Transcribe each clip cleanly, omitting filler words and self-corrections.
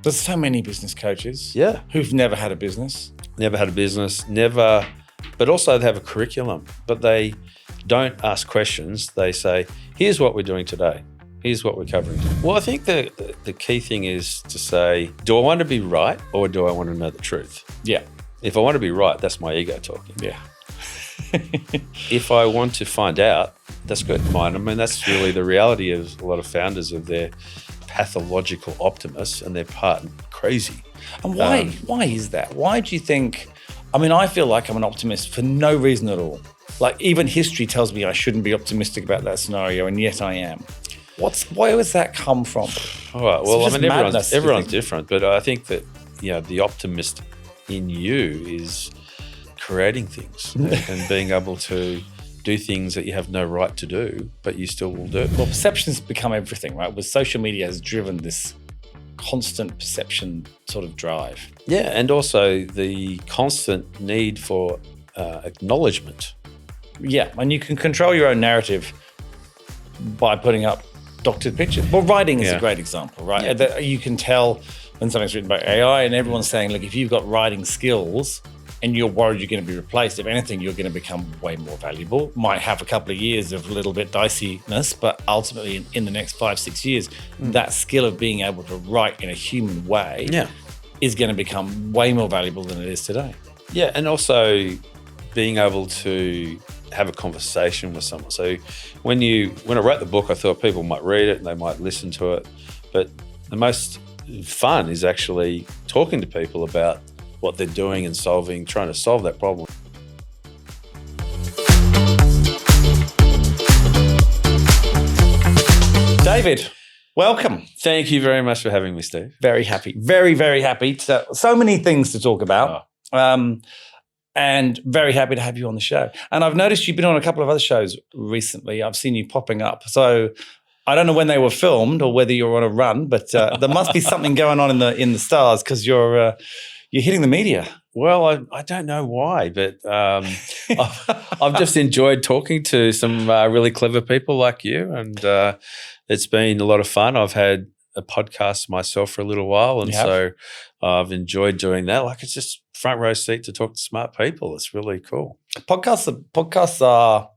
There's so many business coaches Yeah. who've never had a business. Never had a business, but also they have a curriculum, but they don't ask questions. They say, here's what we're doing today. Here's what we're covering. Well, I think the key thing is to say, do I want to be right or do I want to know the truth? Yeah. If I want to be right, that's my ego talking. Yeah. If I want to find out, that's good. Fine. I mean, that's really the reality of a lot of founders of their pathological optimists and they're part crazy. And why is that? Why do you think, I mean, I feel like I'm an optimist for no reason at all. Like even history tells me I shouldn't be optimistic about that scenario, and yet I am. Where does that come from? All right. Well, I mean, everyone's different, but I think that, the optimist in you is creating things and being able to do things that you have no right to do, but you still will do. Well, perception's become everything, right? With social media has driven this constant perception sort of drive. Yeah, and also the constant need for acknowledgement. Yeah, and you can control your own narrative by putting up doctored pictures. Well, writing is a great example, right? Yeah. You can tell when something's written by AI and everyone's saying, look, if you've got writing skills and you're worried you're going to be replaced, if anything, you're going to become way more valuable. Might have a couple of years of a little bit diciness, but ultimately in the next 5-6 years, that skill of being able to write in a human way is going to become way more valuable than it is today. Yeah, and also being able to have a conversation with someone. So when I wrote the book, I thought people might read it and they might listen to it, but the most fun is actually talking to people about what they're doing and trying to solve that problem. David, welcome. Thank you very much for having me, Steve. Very happy. Very, very happy. So many things to talk about. And very happy to have you on the show. And I've noticed you've been on a couple of other shows recently. I've seen you popping up. So I don't know when they were filmed or whether you're on a run, but there must be something going on in the stars because you're hitting the media. Well, I don't know why, but I've just enjoyed talking to some really clever people like you, and it's been a lot of fun. I've had a podcast myself for a little while, and so I've enjoyed doing that. Like, it's just front row seat to talk to smart people. It's really cool. Podcasts are,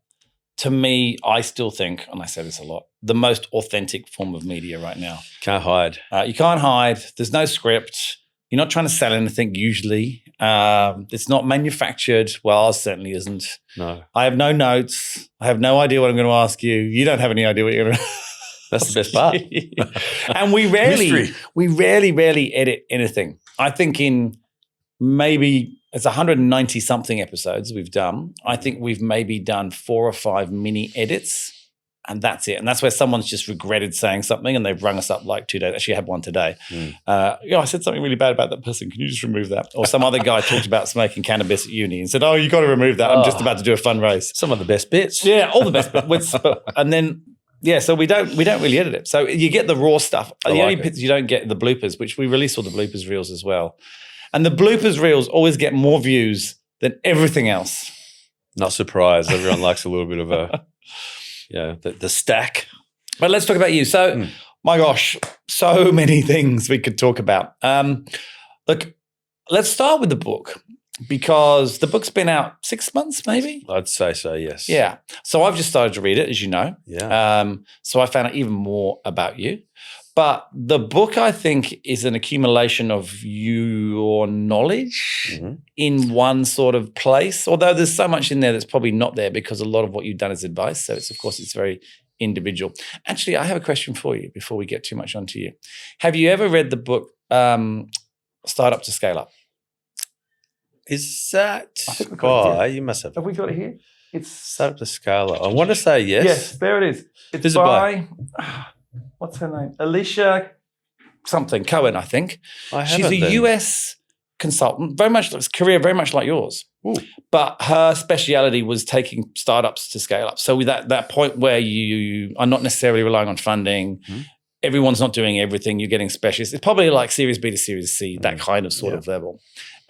to me, I still think, and I say this a lot, the most authentic form of media right now. Can't hide. You can't hide. There's no script. You're not trying to sell anything usually. It's not manufactured. Well, ours certainly isn't. No. I have no notes. I have no idea what I'm going to ask you. You don't have any idea what you're going to That's the best part. And we rarely edit anything. I think in maybe it's 190 something episodes we've done. I think we've maybe done 4 or 5 mini edits, and that's it. And that's where someone's just regretted saying something and they've rung us up like 2 days. Actually, I had one today. I said something really bad about that person. Can you just remove that? Or some other guy talked about smoking cannabis at uni and said, oh, you got to remove that. I'm just about to do a fundraise. Some of the best bits. Yeah, all the best bits. And then, so we don't really edit it. So you get the raw stuff. The only bits you don't get the bloopers, which we release all the bloopers reels as well. And the bloopers reels always get more views than everything else. Not surprised. Everyone likes a little bit of the stack. But let's talk about you. So, my gosh, so many things we could talk about. Look, let's start with the book, because the book's been out 6 months, maybe? I'd say so, yes. Yeah. So I've just started to read it, as you know. Yeah. So I found out even more about you. But the book, I think, is an accumulation of your knowledge in one sort of place, although there's so much in there that's probably not there because a lot of what you've done is advice. So, it's very individual. Actually, I have a question for you before we get too much onto you. Have you ever read the book Startup to Scale Up? Is that by, you must have. Have we got it here? It's Startup to Scale Up. I want to say yes. Yes, there it is. It's by, what's her name? Alicia something, Cohen, I think. She's a US consultant, very much, career very much like yours. Ooh. But her speciality was taking startups to scale up. So with that point where you are not necessarily relying on funding, everyone's not doing everything, you're getting specialists. It's probably like Series B to Series C, that kind of sort of level.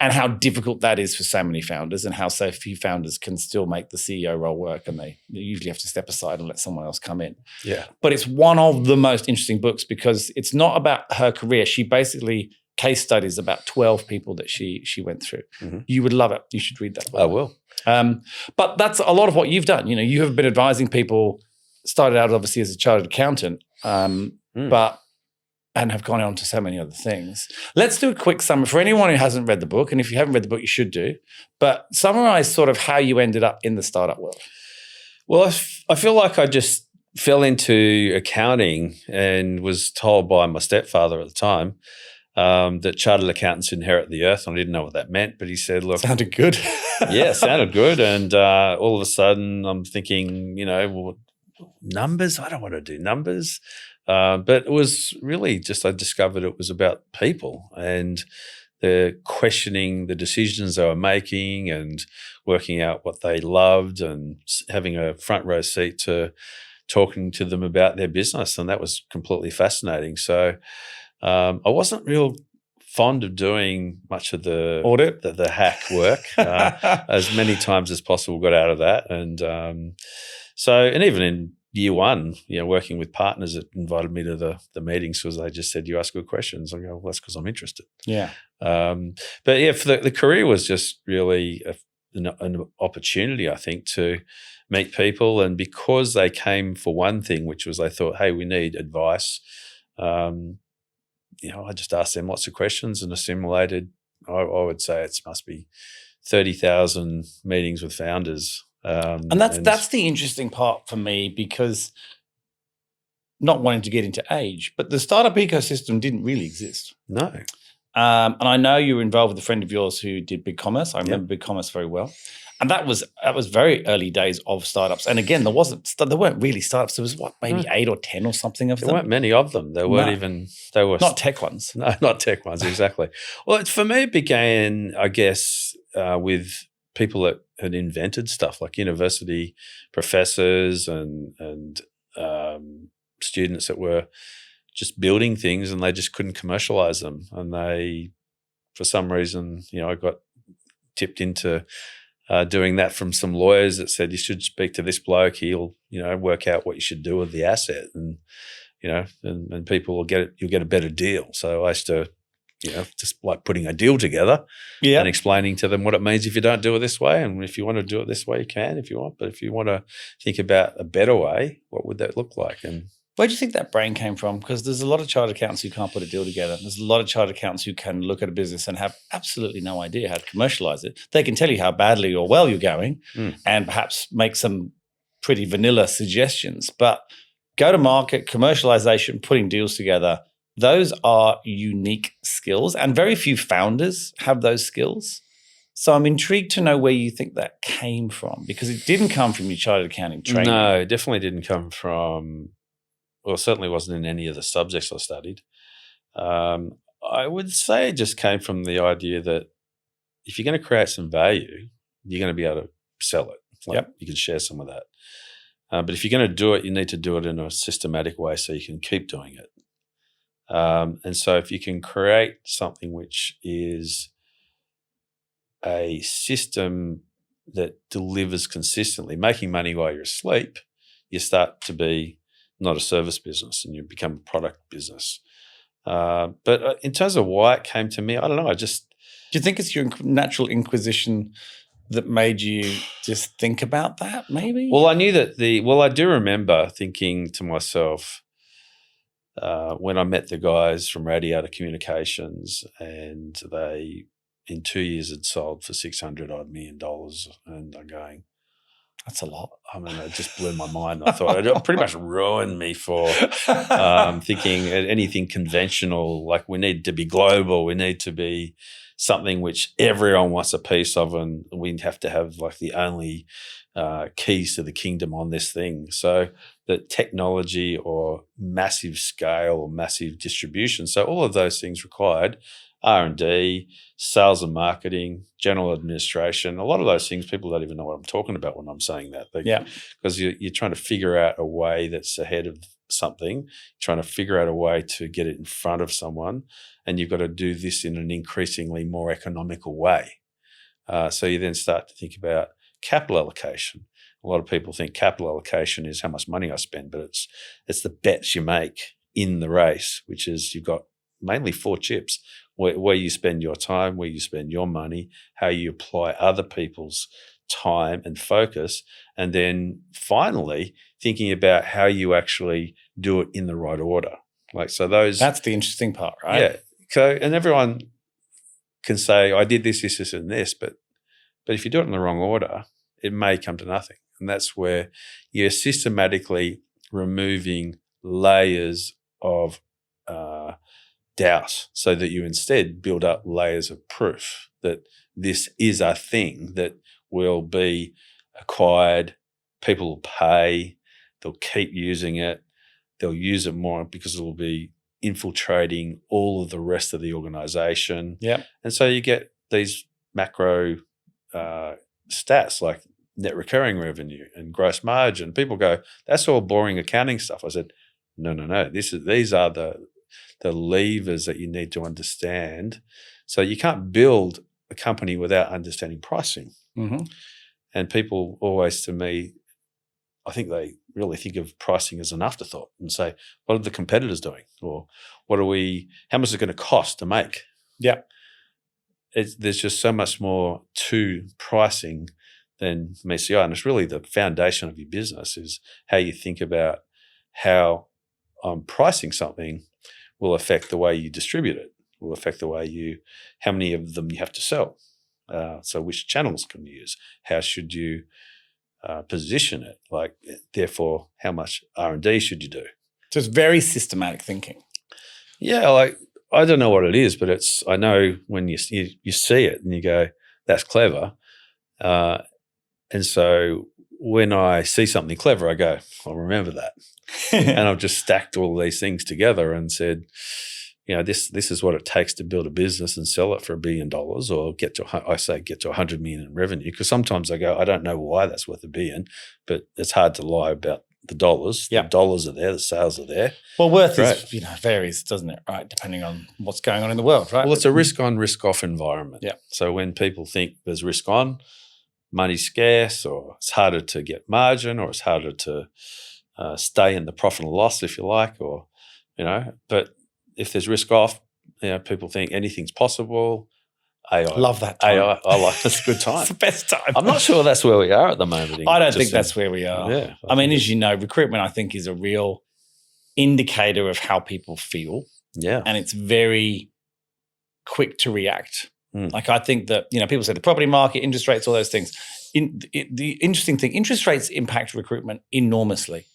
And how difficult that is for so many founders, and how so few founders can still make the CEO role work, and they usually have to step aside and let someone else come in. Yeah. But it's one of the most interesting books because it's not about her career. She basically case studies about 12 people that she went through. You would love it. You should read that book. I will. But that's a lot of what you've done. You have been advising people, started out obviously as a chartered accountant, but and have gone on to so many other things. Let's do a quick summary for anyone who hasn't read the book, and if you haven't read the book, you should do. But summarize sort of how you ended up in the startup world. Well, I feel like I just fell into accounting and was told by my stepfather at the time that chartered accountants inherit the earth. And I didn't know what that meant, but he said, look. Sounded good. Yeah, sounded good. And all of a sudden I'm thinking, well, numbers? I don't want to do numbers. But it was really just, I discovered it was about people and the questioning the decisions they were making and working out what they loved and having a front row seat to talking to them about their business. And that was completely fascinating. So I wasn't real fond of doing much of the audit, the hack work. As many times as possible got out of that. And and even in year one, working with partners that invited me to the meetings because they just said, you ask good questions. I go, well, that's because I'm interested. Yeah. But yeah, for the career was just really an opportunity, I think, to meet people. And because they came for one thing, which was they thought, hey, we need advice, I just asked them lots of questions and assimilated, I would say it must be 30,000 meetings with founders. And that's the interesting part for me, because not wanting to get into age, but the startup ecosystem didn't really exist. No. And I know you were involved with a friend of yours who did Big Commerce. I remember Big Commerce very well. And that was very early days of startups. And again, there weren't really startups. There was maybe 8 or 10 or something of them. There weren't many of them. They were not tech ones. No, not tech ones, exactly. Well, for me, it began, I guess, with people that had invented stuff like university professors and students that were just building things and they just couldn't commercialize them. And they, for some reason, I got tipped into doing that from some lawyers that said you should speak to this bloke. He'll, work out what you should do with the asset, and and people will you'll get a better deal. So I used to, just like putting a deal together and explaining to them what it means if you don't do it this way, and if you want to do it this way, you can if you want. But if you want to think about a better way, what would that look like? And where do you think that brain came from? Because there's a lot of chartered accountants who can't put a deal together. There's a lot of chartered accountants who can look at a business and have absolutely no idea how to commercialize it. They can tell you how badly or well you're going and perhaps make some pretty vanilla suggestions. But go to market, commercialization, putting deals together, those are unique skills, and very few founders have those skills. So I'm intrigued to know where you think that came from, because it didn't come from your chartered accounting training. No, it definitely didn't come from... Well, certainly wasn't in any of the subjects I studied. I would say it just came from the idea that if you're going to create some value, you're going to be able to sell it. You can share some of that. But if you're going to do it, you need to do it in a systematic way so you can keep doing it. And so if you can create something which is a system that delivers consistently, making money while you're asleep, you start to be not a service business and you become a product business. But in terms of why it came to me, I don't know. Do you think it's your natural inquisition that made you just think about that, maybe? Well, I knew that I do remember thinking to myself when I met the guys from Radiator Communications, and they in 2 years had sold for $600 million, and I'm going, that's a lot. I mean, it just blew my mind. I thought it pretty much ruined me for thinking anything conventional, like we need to be global, we need to be something which everyone wants a piece of, and we have to have like the only keys to the kingdom on this thing. So the technology or massive scale or massive distribution. So all of those things required R&D, sales and marketing, general administration, a lot of those things, people don't even know what I'm talking about when I'm saying that. Because you're trying to figure out a way that's ahead of something, trying to figure out a way to get it in front of someone, and you've got to do this in an increasingly more economical way. So you then start to think about capital allocation. A lot of people think capital allocation is how much money I spend, but it's the bets you make in the race, which is you've got mainly 4 chips. where you spend your time, where you spend your money, how you apply other people's time and focus, and then finally thinking about how you actually do it in the right order. That's the interesting part, right? Yeah. So, and everyone can say, I did this, and this, but if you do it in the wrong order, it may come to nothing. And that's where you're systematically removing layers of doubt so that you instead build up layers of proof that this is a thing that will be acquired, people will pay, they'll keep using it, they'll use it more because it will be infiltrating all of the rest of the organization. Yeah. And so you get these macro stats like net recurring revenue and gross margin. People go, that's all boring accounting stuff. I said, no. These are the levers that you need to understand. So you can't build a company without understanding pricing. Mm-hmm. And people always, to me, I think they really think of pricing as an afterthought and say, what are the competitors doing? Or how much is it going to cost to make? Yeah. There's just so much more to pricing than MCI. And it's really the foundation of your business is how you think about how pricing something will affect the way you distribute it, will affect the way how many of them you have to sell. So which channels can you use? How should you position it? Therefore, how much R&D should you do? So it's very systematic thinking. Yeah, I don't know what it is, but I know when you see it and you go, that's clever. And so when I see something clever, I go, I'll remember that. And I've just stacked all these things together and said, this is what it takes to build a business and sell it for $1 billion or get to 100 million in revenue. Because sometimes I go, I don't know why that's worth $1 billion, but it's hard to lie about the dollars. Yeah. The dollars are there, the sales are there. Well, worth is, varies, doesn't it? Right. Depending on what's going on in the world, right? Well, it's a risk on, risk off environment. Yeah. So when people think there's risk on, money's scarce, or it's harder to get margin, or it's harder to stay in the profit and loss, if you like, or, but if there's risk off, people think anything's possible. AI. Love that time. AI, I like that's a good time. It's the best time. I'm not sure that's where we are at the moment. I don't think that's where we are. Yeah. I mean, as you know, recruitment, I think, is a real indicator of how people feel. Yeah. And it's very quick to react. Mm. I think that, people say the property market, interest rates, all those things. The interesting thing, interest rates impact recruitment enormously.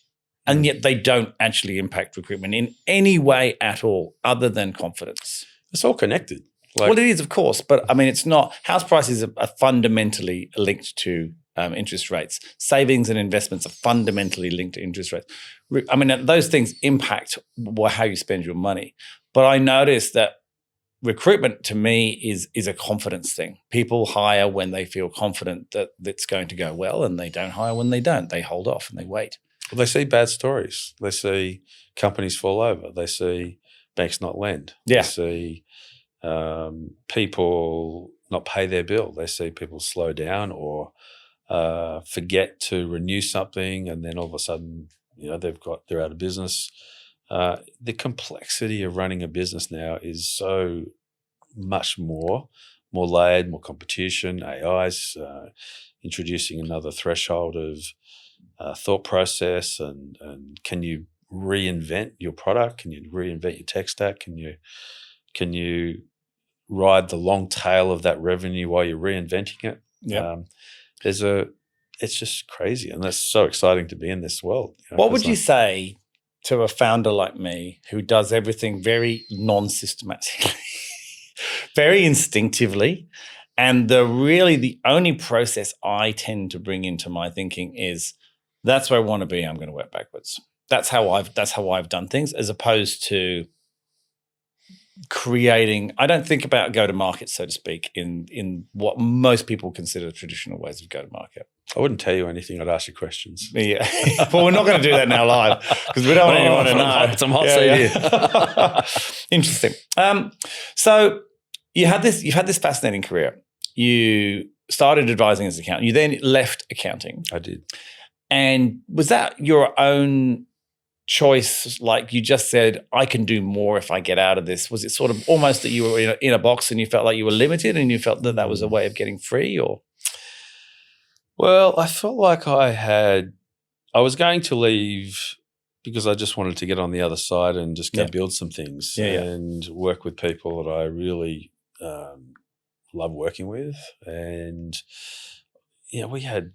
And yet they don't actually impact recruitment in any way at all other than confidence. It's all connected. Well, it is, of course, but I mean, it's not. House prices are fundamentally linked to interest rates. Savings and investments are fundamentally linked to interest rates. I mean, those things impact how you spend your money. But I noticed that recruitment, to me, is a confidence thing. People hire when they feel confident that it's going to go well, and they don't hire when they don't. They hold off and they wait. Well, they see bad stories. They see companies fall over. They see banks not lend. Yeah. They see people not pay their bill. They see people slow down or forget to renew something, and then all of a sudden, they're out of business. The complexity of running a business now is so much more layered, more competition. AI's introducing another threshold of thought process, and can you reinvent your product? Can you reinvent your tech stack? Can you ride the long tail of that revenue while you're reinventing it? Yeah. It's just crazy, and that's so exciting to be in this world. What would you say to a founder like me who does everything very non-systematically, very instinctively, and the only process I tend to bring into my thinking is that's where I want to be. I'm going to work backwards. That's how I've done things, as opposed to creating. I don't think about go-to-market, so to speak, in what most people consider traditional ways of go-to-market. I wouldn't tell you anything. I'd ask you questions. Yeah. Well, we're not going to do that now live because we don't want anyone to know. It's a hot seat here. Interesting. So you've had this fascinating career. You started advising as an accountant. You then left accounting. I did. And was that your own choice, like you just said, I can do more if I get out of this? Was it sort of almost that you were in a box and you felt like you were limited and you felt that that was a way of getting free, or? Well, I felt like I was going to leave because I just wanted to get on the other side and just go build some things and work with people that I really love working with. And, we had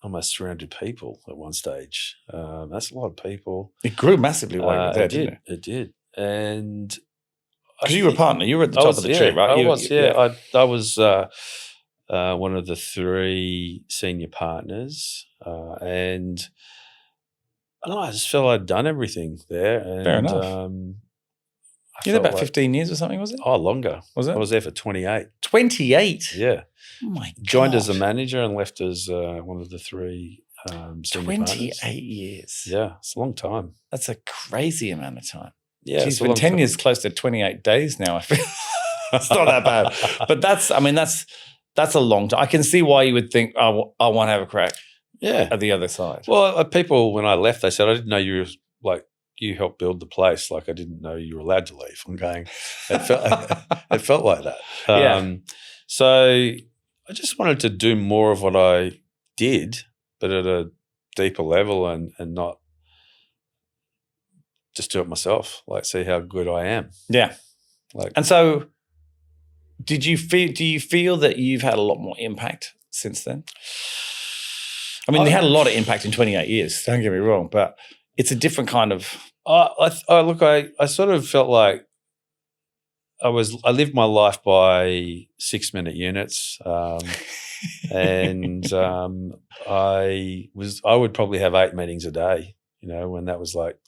almost 300 people at one stage. That's a lot of people. It grew massively while you were there, didn't it? It did. And because you were a partner, you were at the top of the tree, right? I was one of the 3 senior partners, and I don't know, I just felt I'd done everything there. And, fair enough. You were about 15 years or something, was it? Oh, longer. Was it? I was there for 28. 28? Yeah. Oh, my God. Joined as a manager and left as one of the 3 senior 28 partners. years. Yeah, it's a long time. That's a crazy amount of time. Yeah, it's been 10 years, close to 28 days now, I feel. It's not that bad. But that's a long time. I can see why you would think, oh, I want to have a crack at the other side. Well, people, when I left, they said, I didn't know you were you helped build the place. Like, I didn't know you were allowed to leave. I'm going, it felt like that. So I just wanted to do more of what I did, but at a deeper level and not just do it myself, like see how good I am. Yeah. And so do you feel that you've had a lot more impact since then? I mean, you had a lot of impact in 28 years, don't get me wrong, but it's a different kind of... I sort of felt like I lived my life by 6-minute units, and I would probably have 8 meetings a day. When that was like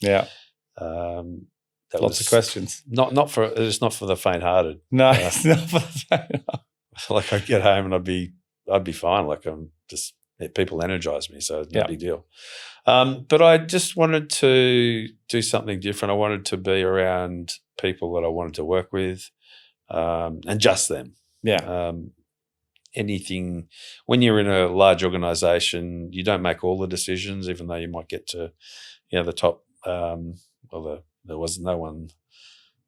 lots of questions. It's not for the faint-hearted. No, it's not for the faint-hearted. Like I'd get home and I'd be fine. Like people energize me, so it's no big deal. But I just wanted to do something different. I wanted to be around people that I wanted to work with, and just them. Yeah. Anything, when you're in a large organization, you don't make all the decisions, even though you might get to, the top. There was no one.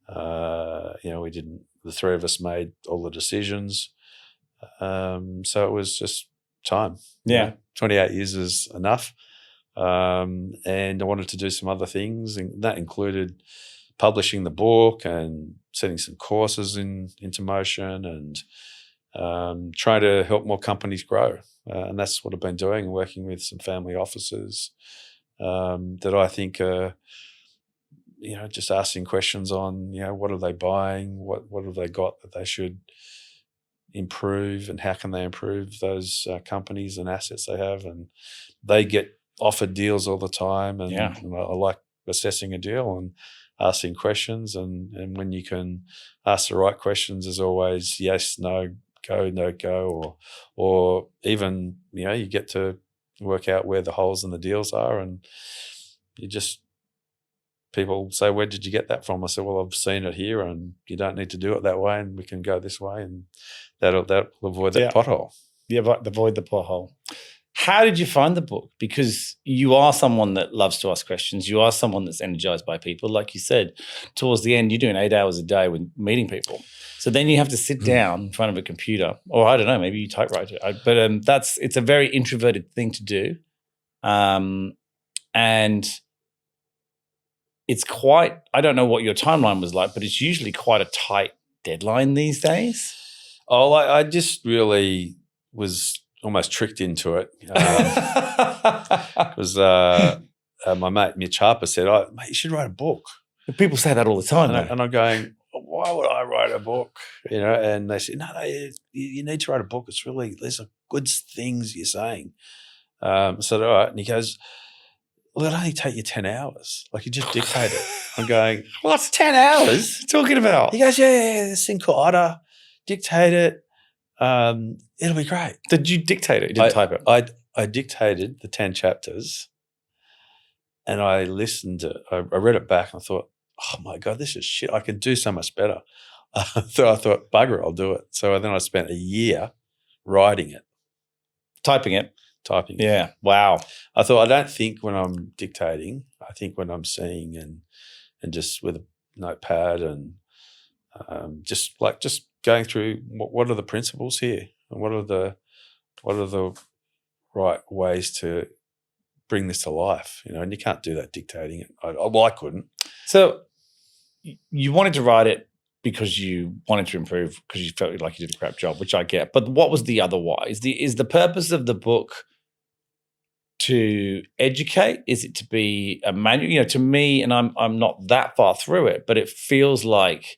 We didn't. The 3 of us made all the decisions. So it was just time. Yeah. 28 years is enough. And I wanted to do some other things, and that included publishing the book and setting some courses into motion and trying to help more companies grow. And that's what I've been doing, working with some family offices that I think are, just asking questions on, what are they buying? What have they got that they should improve, and how can they improve those companies and assets they have? And they get offered deals all the time, and I like assessing a deal and asking questions, and when you can ask the right questions, there's always yes, no go, or even you get to work out where the holes in the deals are, and people say, where did you get that from? I said, well, I've seen it here, and you don't need to do it that way, and we can go this way, and that'll avoid that pothole. Yeah, but avoid the pothole. How did you find the book? Because you are someone that loves to ask questions. You are someone that's energized by people. Like you said, towards the end, you're doing 8 hours a day with meeting people. So then you have to sit down in front of a computer, or I don't know, maybe you typewrite it. But it's a very introverted thing to do. And it's quite, I don't know what your timeline was like, but it's usually quite a tight deadline these days. Oh, I just really was almost tricked into it. Because my mate Mitch Harper said, mate, you should write a book. People say that all the time. And I'm going, why would I write a book? And they said, no, you need to write a book. It's really, there's some good things you're saying. I said, all right. And he goes, well, it'll only take you 10 hours. Like, you just dictate it. I'm going, what's 10 hours? What are you talking about? He goes, yeah, this thing called Otter. Dictate it. It'll be great. Did you dictate it? You didn't type it? I dictated the 10 chapters, and I listened to it. I read it back, and I thought, oh, my God, this is shit. I can do so much better. So I thought, bugger it, I'll do it. So then I spent a year writing it. Typing it. Yeah. Wow. I thought, I don't think when I'm dictating, I I think when I'm seeing and just with a notepad and just going through what are the principles here and what are the right ways to bring this to life, and you can't do that dictating it. I couldn't. So you wanted to write it because you wanted to improve, because you felt like you did a crap job, which I get. But what was the other why? Is the purpose of the book to educate? Is it to be a manual? To me, and I'm not that far through it, but it feels like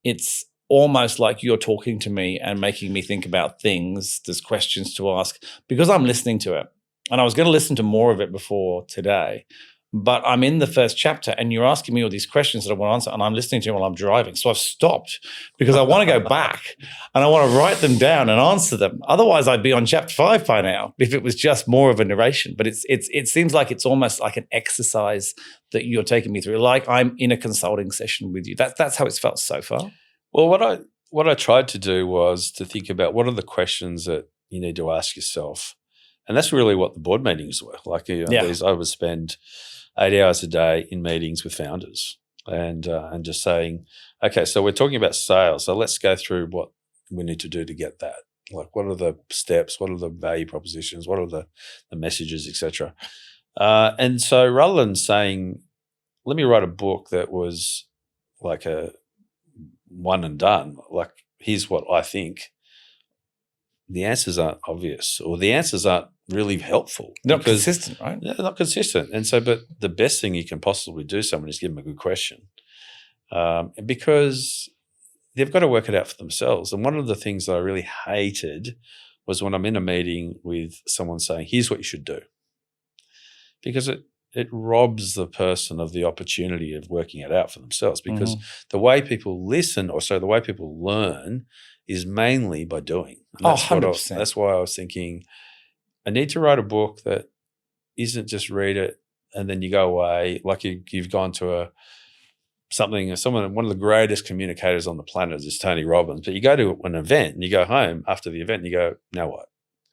it's almost like you're talking to me and making me think about things. There's questions to ask because I'm listening to it. And I was going to listen to more of it before today, but I'm in the first chapter and you're asking me all these questions that I want to answer, and I'm listening to it while I'm driving. So I've stopped because I want to go back and I want to write them down and answer them. Otherwise, I'd be on chapter 5 by now if it was just more of a narration. But it seems like it's almost like an exercise that you're taking me through, like I'm in a consulting session with you. That's how it's felt so far. Well, what I tried to do was to think about what are the questions that you need to ask yourself. And that's really what the board meetings were. Like, I would spend 8 hours a day in meetings with founders and just saying, okay, so we're talking about sales. So let's go through what we need to do to get that. Like, what are the steps? What are the value propositions? What are the messages, et cetera? And so rather than saying, let me write a book that was like a one and done, like, here's what I think, the answers aren't obvious, or the answers aren't really helpful. They're not consistent, right? Yeah, they're not consistent. And so, but the best thing you can possibly do someone is give them a good question, because they've got to work it out for themselves. And one of the things that I really hated was when I'm in a meeting with someone saying, here's what you should do, because it robs the person of the opportunity of working it out for themselves, because the way people listen, the way people learn is mainly by doing. And 100%. That's why I was thinking I need to write a book that isn't just read it and then you go away like you've gone to one of the greatest communicators on the planet is Tony Robbins, but you go to an event and you go home after the event and you go, now what?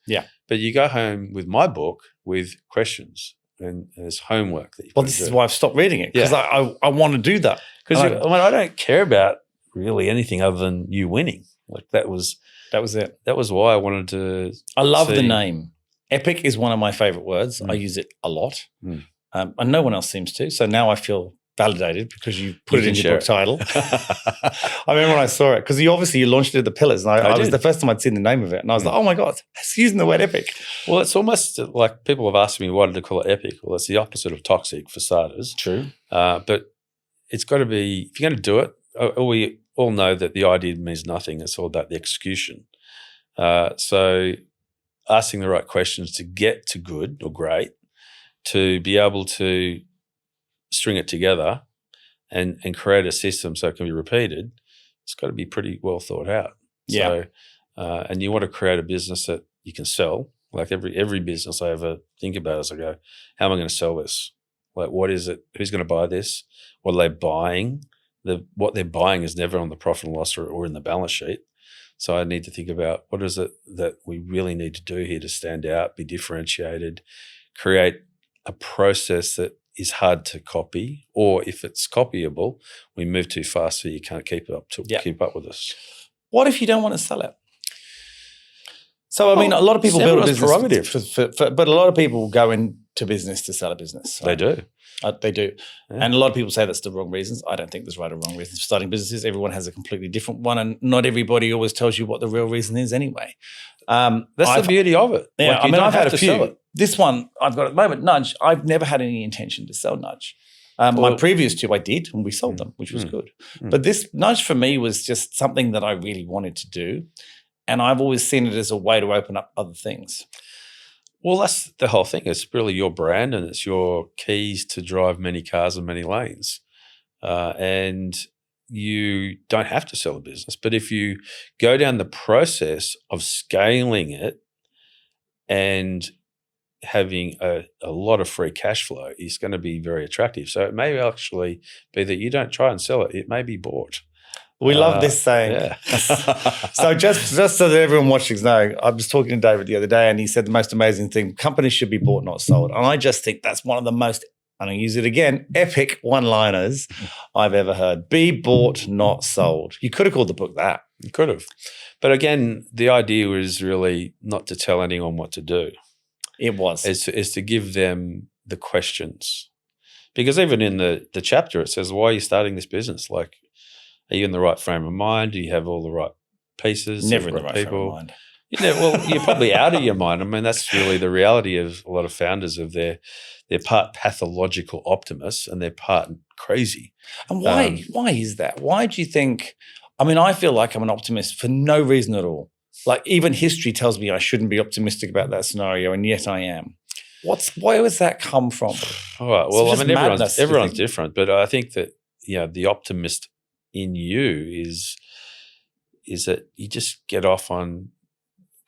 Yeah. But you go home with my book with questions. And there's homework that you this is why I've stopped reading it, because I want to do that. Because I don't care about really anything other than you winning. Like that was it. That was why I wanted to. I love the name. Epic is one of my favorite words. I use it a lot, and no one else seems to. So now I feel validated because you put it in your book title. I remember when I saw it, because you launched it at the Pillars, and I was the first time I'd seen the name of it, and I was like, oh my God, it's using the word epic. Well, it's almost like people have asked me why did I call it epic. Well, it's the opposite of toxic for starters. True. But it's got to be, if you're going to do it, we all know that the idea means nothing. It's all about the execution. So asking the right questions to get to good or great, to be able to string it together and create a system so it can be repeated, it's got to be pretty well thought out. Yeah. So, and you want to create a business that you can sell. Like every business I ever think about is I go, how am I going to sell this? Like, what is it? Who's going to buy this? What are they buying? What they're buying is never on the profit and loss or in the balance sheet. So I need to think about what is it that we really need to do here to stand out, be differentiated, create a process that is hard to copy, or if it's copyable, we move too fast so you can't keep up with us. What if you don't want to sell it? So, I mean, a lot of people build a business, but a lot of people go into business to sell a business. Right? They do. They do. Yeah. And a lot of people say that's the wrong reasons. I don't think there's right or wrong reasons for starting businesses. Everyone has a completely different one, and not everybody always tells you what the real reason is anyway. That's the beauty of it. Yeah, like I've had a few. This one I've got at the moment, Nudge, I've never had any intention to sell Nudge. My previous two I did, and we sold them, which was good. But this Nudge for me was just something that I really wanted to do. And I've always seen it as a way to open up other things. Well, that's the whole thing. It's really your brand and it's your keys to drive many cars in many lanes. And you don't have to sell a business. But if you go down the process of scaling it and having a lot of free cash flow is going to be very attractive. So it may actually be that you don't try and sell it. It may be bought. We love this saying. Yeah. So just so that everyone watching knows, I was talking to David the other day and he said the most amazing thing, companies should be bought, not sold. And I just think that's one of the most and I use it again, epic one-liners I've ever heard. Be bought, not sold. You could have called the book that. You could have. But again, the idea was really not to tell anyone what to do. It was. Is to give them the questions. Because even in the chapter, it says, why are you starting this business? Like, are you in the right frame of mind? Do you have all the right pieces? Never in the right frame of mind. Well, you're probably out of your mind. I mean, that's really the reality of a lot of founders of they're part pathological optimists and they're part crazy. And why is that? Why do you think, I mean, I feel like I'm an optimist for no reason at all. Like even history tells me I shouldn't be optimistic about that scenario, and yet I am. Where does that come from? All right. Well, I mean, everyone's different, but I think that the optimist in you is that you just get off on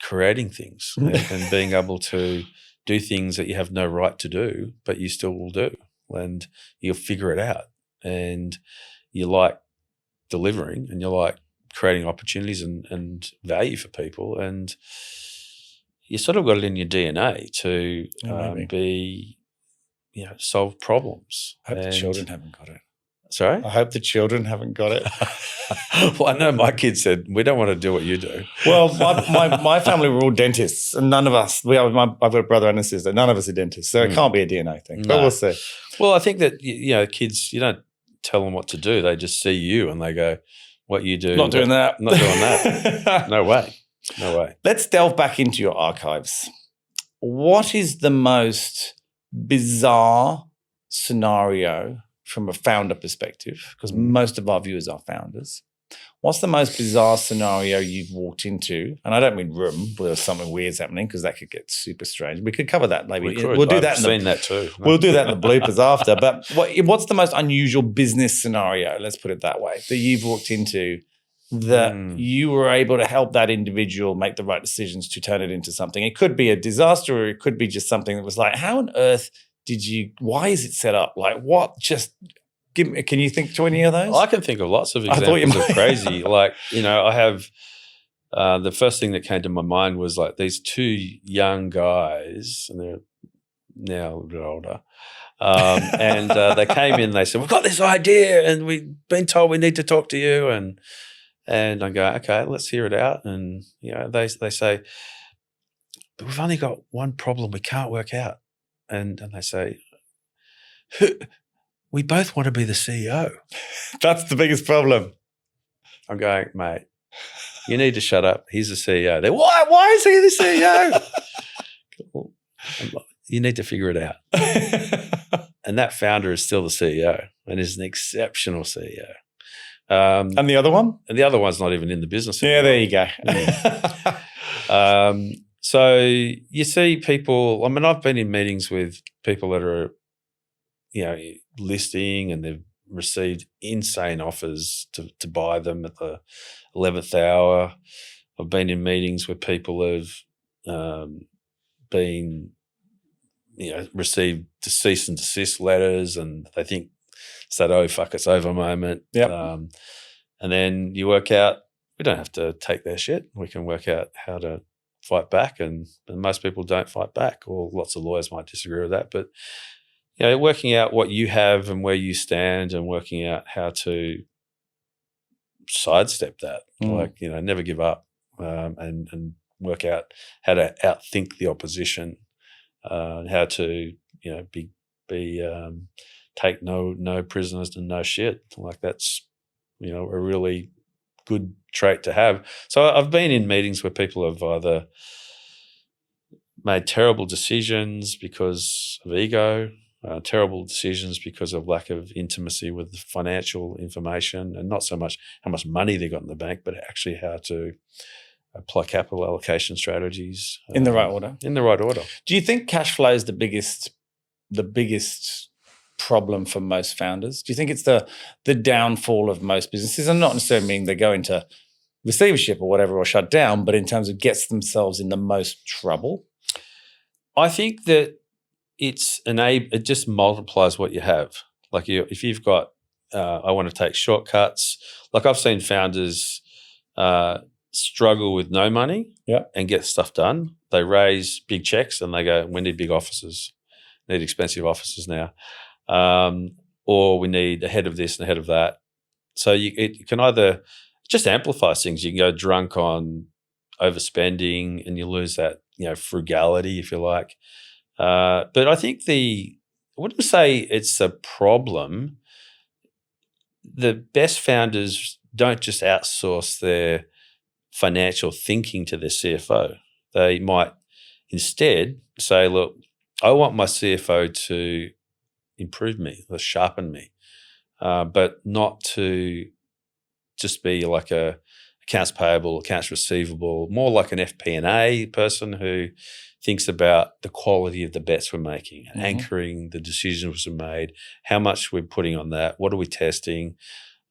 creating things and being able to do things that you have no right to do, but you still will do, and you'll figure it out. And you like delivering, and you like creating opportunities and value for people, and you sort of got it in your DNA to solve problems. I hope the children haven't got it. Sorry? I hope the children haven't got it. Well, I know my kids said, we don't want to do what you do. Well, my family were all dentists, and none of us, I've got a brother and a sister, none of us are dentists, so it can't be a DNA thing, but we'll see. Well, I think that, kids, you don't tell them what to do. They just see you and they go, what you do. Not doing that. Not doing that. No way. No way. Let's delve back into your archives. What is the most bizarre scenario from a founder perspective? Because most of our viewers are founders. What's the most bizarre scenario you've walked into? And I don't mean room where something weird's happening, because that could get super strange. We could cover that maybe. We'll do that. I've seen that too. No. We'll do that in the bloopers after. But what's the most unusual business scenario, let's put it that way, that you've walked into that you were able to help that individual make the right decisions to turn it into something? It could be a disaster, or it could be just something that was like, how on earth why is it set up? Like what? Just give me, can you think to any of those? I can think of lots of examples of crazy. Like, I have the first thing that came to my mind was like these two young guys, and they're now a bit older. And they came in, they said, we've got this idea and we've been told we need to talk to you. And I go, okay, let's hear it out. And, they say, but we've only got one problem we can't work out. And they say, we both want to be the CEO. That's the biggest problem. I'm going, mate, you need to shut up. He's the CEO. They're, why is he the CEO? You need to figure it out. And that founder is still the CEO and is an exceptional CEO. And the other one? And the other one's not even in the business anymore. Yeah, there you go. So you see people, I mean, I've been in meetings with people that are, listing, and they've received insane offers to buy them at the 11th hour. I've been in meetings where people have been, received cease and desist letters, and they think it's that, oh, fuck, it's over moment. Yep. And then you work out, we don't have to take their shit. We can work out how to fight back, and most people don't fight back, or lots of lawyers might disagree with that. But, working out what you have and where you stand, and working out how to sidestep that, never give up, and work out how to outthink the opposition, how to, take no prisoners and no shit. Like that's, a really good trait to have. So I've been in meetings where people have either made terrible decisions because of ego, terrible decisions because of lack of intimacy with financial information, and not so much how much money they got in the bank, but actually how to apply capital allocation strategies. In the right order. In the right order. Do you think cash flow is the biggest problem for most founders? Do you think it's the downfall of most businesses? And not necessarily meaning they go into receivership or whatever or shut down, but in terms of gets themselves in the most trouble? I think that it just multiplies what you have. Like if you've got, I want to take shortcuts. Like I've seen founders struggle with no money and get stuff done. They raise big checks and they go, we need big offices, need expensive offices now. or we need a head of this and a head of that. So it can either just amplify things. You can go drunk on overspending and you lose that, frugality, if you like. But I think I wouldn't say it's a problem. The best founders don't just outsource their financial thinking to their CFO. They might instead say, look, I want my CFO to improve me or sharpen me, but not to just be like a accounts payable, accounts receivable, more like an FP&A person who thinks about the quality of the bets we're making, anchoring the decisions we've made, how much we're putting on that, what are we testing.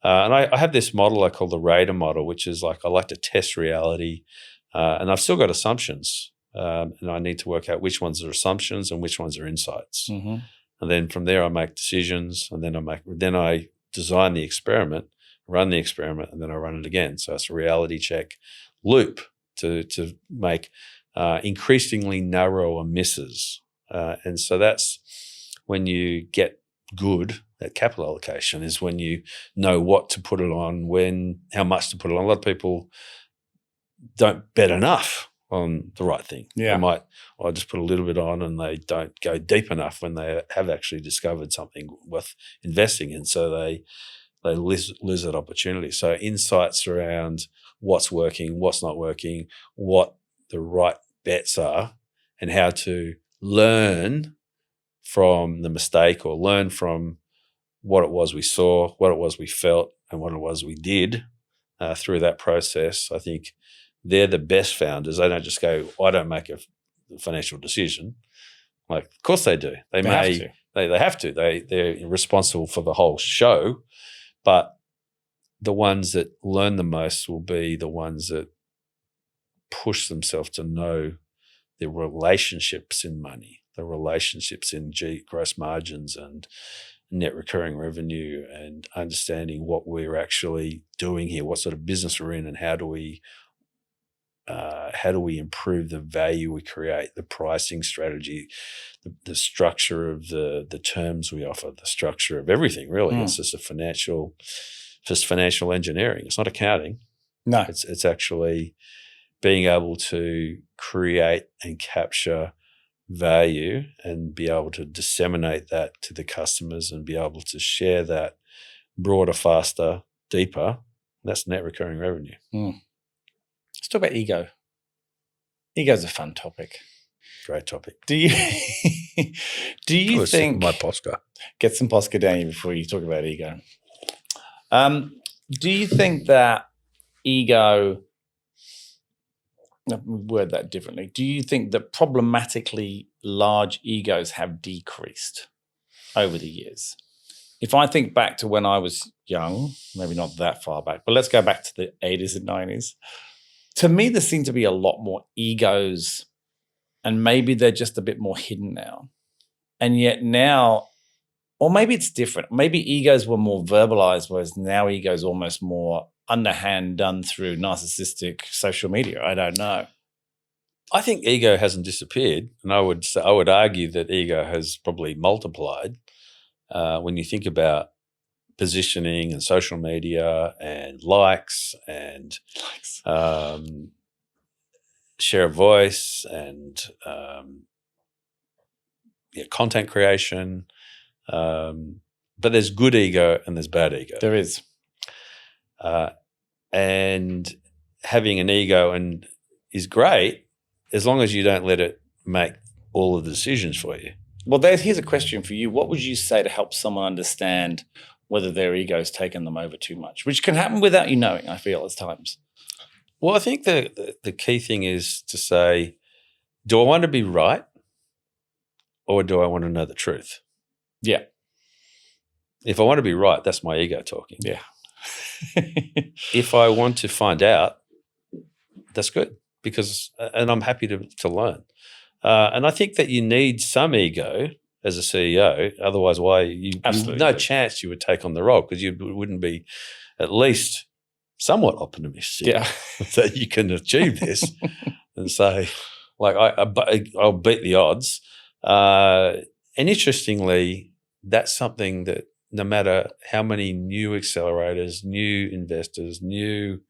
And I have this model I call the Radar model, which is like I like to test reality, and I've still got assumptions, and I need to work out which ones are assumptions and which ones are insights. And then from there I make decisions, and then I design the experiment, run the experiment, and then I run it again. So it's a reality check loop to make increasingly narrower misses. And so that's when you get good at capital allocation, is when you know what to put it on, how much to put it on. A lot of people don't bet enough on the right thing. Yeah. They might, I just put a little bit on, and they don't go deep enough when they have actually discovered something worth investing in. So they lose that opportunity. So insights around what's working, what's not working, what the right bets are, and how to learn from the mistake or learn from what it was we saw, what it was we felt, and what it was we did through that process. I think they're the best founders. They don't just go, I don't make a financial decision. Like, of course they do. They have to. They're responsible for the whole show. But the ones that learn the most will be the ones that push themselves to know the relationships in money, the relationships in gross margins and net recurring revenue, and understanding what we're actually doing here, what sort of business we're in, and how do we improve the value we create, the pricing strategy, the structure of the terms we offer, the structure of everything, really. It's just financial engineering. It's not accounting. No. It's actually being able to create and capture value and be able to disseminate that to the customers and be able to share that broader, faster, deeper. That's net recurring revenue. Let's talk about ego. Ego's a fun topic. Great topic. Do you think my Posca? Get some Posca down here before you talk about ego. Do you think that ego? Let me word that differently. Do you think that problematically large egos have decreased over the years? If I think back to when I was young, maybe not that far back, but let's go back to the 80s and 90s. To me, there seem to be a lot more egos, and maybe they're just a bit more hidden now. And yet now, or maybe it's different. Maybe egos were more verbalized, whereas now egos almost more underhand, done through narcissistic social media. I don't know. I think ego hasn't disappeared, and I would argue that ego has probably multiplied when you think about positioning and social media and likes and share of voice and content creation. But there's good ego and there's bad ego. There is. And having an ego is great as long as you don't let it make all of the decisions for you. Well, here's a question for you. What would you say to help someone understand whether their ego's taken them over too much, which can happen without you knowing, I feel, at times? Well, I think the key thing is to say, do I want to be right or do I want to know the truth? Yeah. If I want to be right, that's my ego talking. Yeah. If I want to find out, that's good, and I'm happy to learn. And I think that you need some ego as a CEO. Otherwise, no chance you would take on the role, because you wouldn't be at least somewhat optimistic that you can achieve this and say, like, I'll beat the odds. And interestingly, that's something that no matter how many new accelerators, new investors, new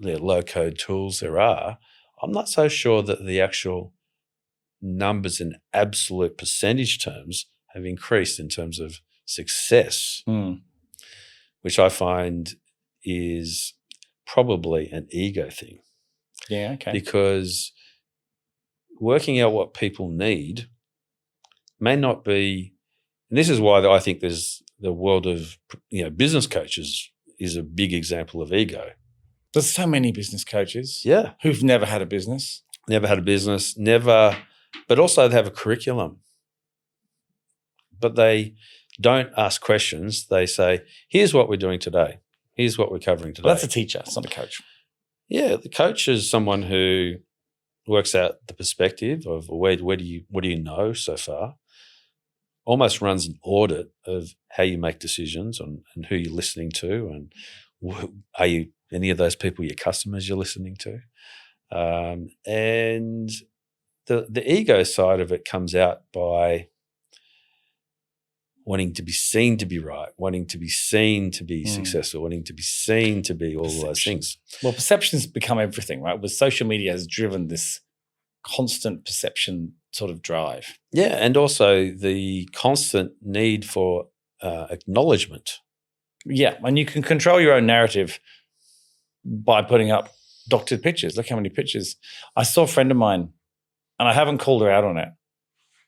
low-code tools there are, I'm not so sure that the actual numbers in absolute percentage terms have increased in terms of success, which I find is probably an ego thing. Yeah, okay. Because working out what people need may not be, and this is why I think there's the world of business coaches is a big example of ego. There's so many business coaches who've never had a business. But also they have a curriculum. But they don't ask questions. They say, here's what we're doing today. Here's what we're covering today. Well, that's a teacher. It's not a coach. Yeah, the coach is someone who works out the perspective of what do you know so far, almost runs an audit of how you make decisions and who you're listening to, and are you any of those people your customers you're listening to, and the ego side of it comes out by wanting to be seen to be right, wanting to be seen to be successful, wanting to be seen to be all of those things. Well, perception's become everything, right? With social media has driven this constant perception sort of drive. Yeah, and also the constant need for acknowledgement. Yeah, and you can control your own narrative by putting up doctored pictures. Look how many pictures. I saw a friend of mine, and I haven't called her out on it,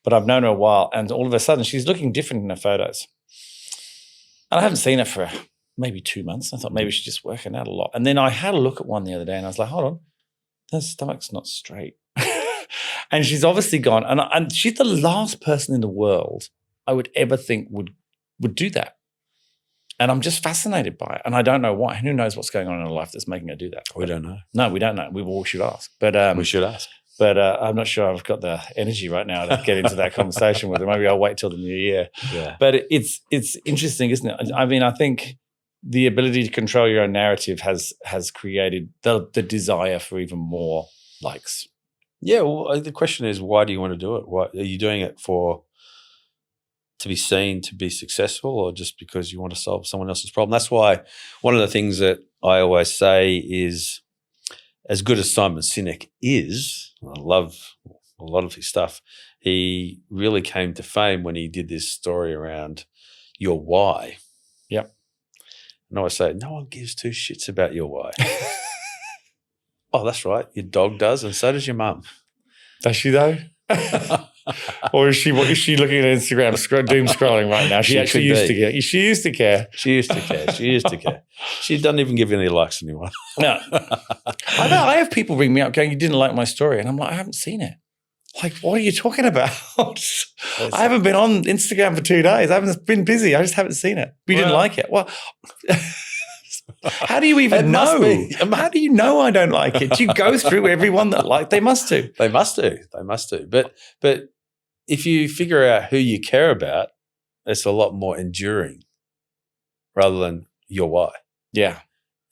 but I've known her a while, and all of a sudden she's looking different in her photos. And I haven't seen her for maybe 2 months. I thought maybe she's just working out a lot. And then I had a look at one the other day and I was like, hold on, her stomach's not straight. And she's obviously gone. And she's the last person in the world I would ever think would do that. And I'm just fascinated by it. And I don't know why. Who knows what's going on in her life that's making her do that? We don't know. No, we don't know. We all should ask. But we should ask. But I'm not sure I've got the energy right now to get into that conversation with her. Maybe I'll wait till the new year. Yeah. But it's interesting, isn't it? I mean, I think the ability to control your own narrative has created the desire for even more likes. Yeah. Well, the question is, why do you want to do it? Why are you doing it to be seen, to be successful, or just because you want to solve someone else's problem? That's why one of the things that I always say is, as good as Simon Sinek is, I love a lot of his stuff, he really came to fame when he did this story around your why. Yep. And I always say, no one gives two shits about your why. Oh, that's right. Your dog does, and so does your mum. Does she though? Or is she looking at Instagram doom scrolling right now? She actually used to care. She used to care. She used to care. She used to care. She doesn't even give any likes anymore. No. I have people ring me up going, you didn't like my story. And I'm like, I haven't seen it. Like, what are you talking about? I haven't been on Instagram for 2 days. I haven't been busy. I just haven't seen it. But you didn't like it. Well, how do you even know? How do you know I don't like it? Do you go through everyone that like? They must do. They must do. They must do. But if you figure out who you care about, it's a lot more enduring rather than your why. Yeah.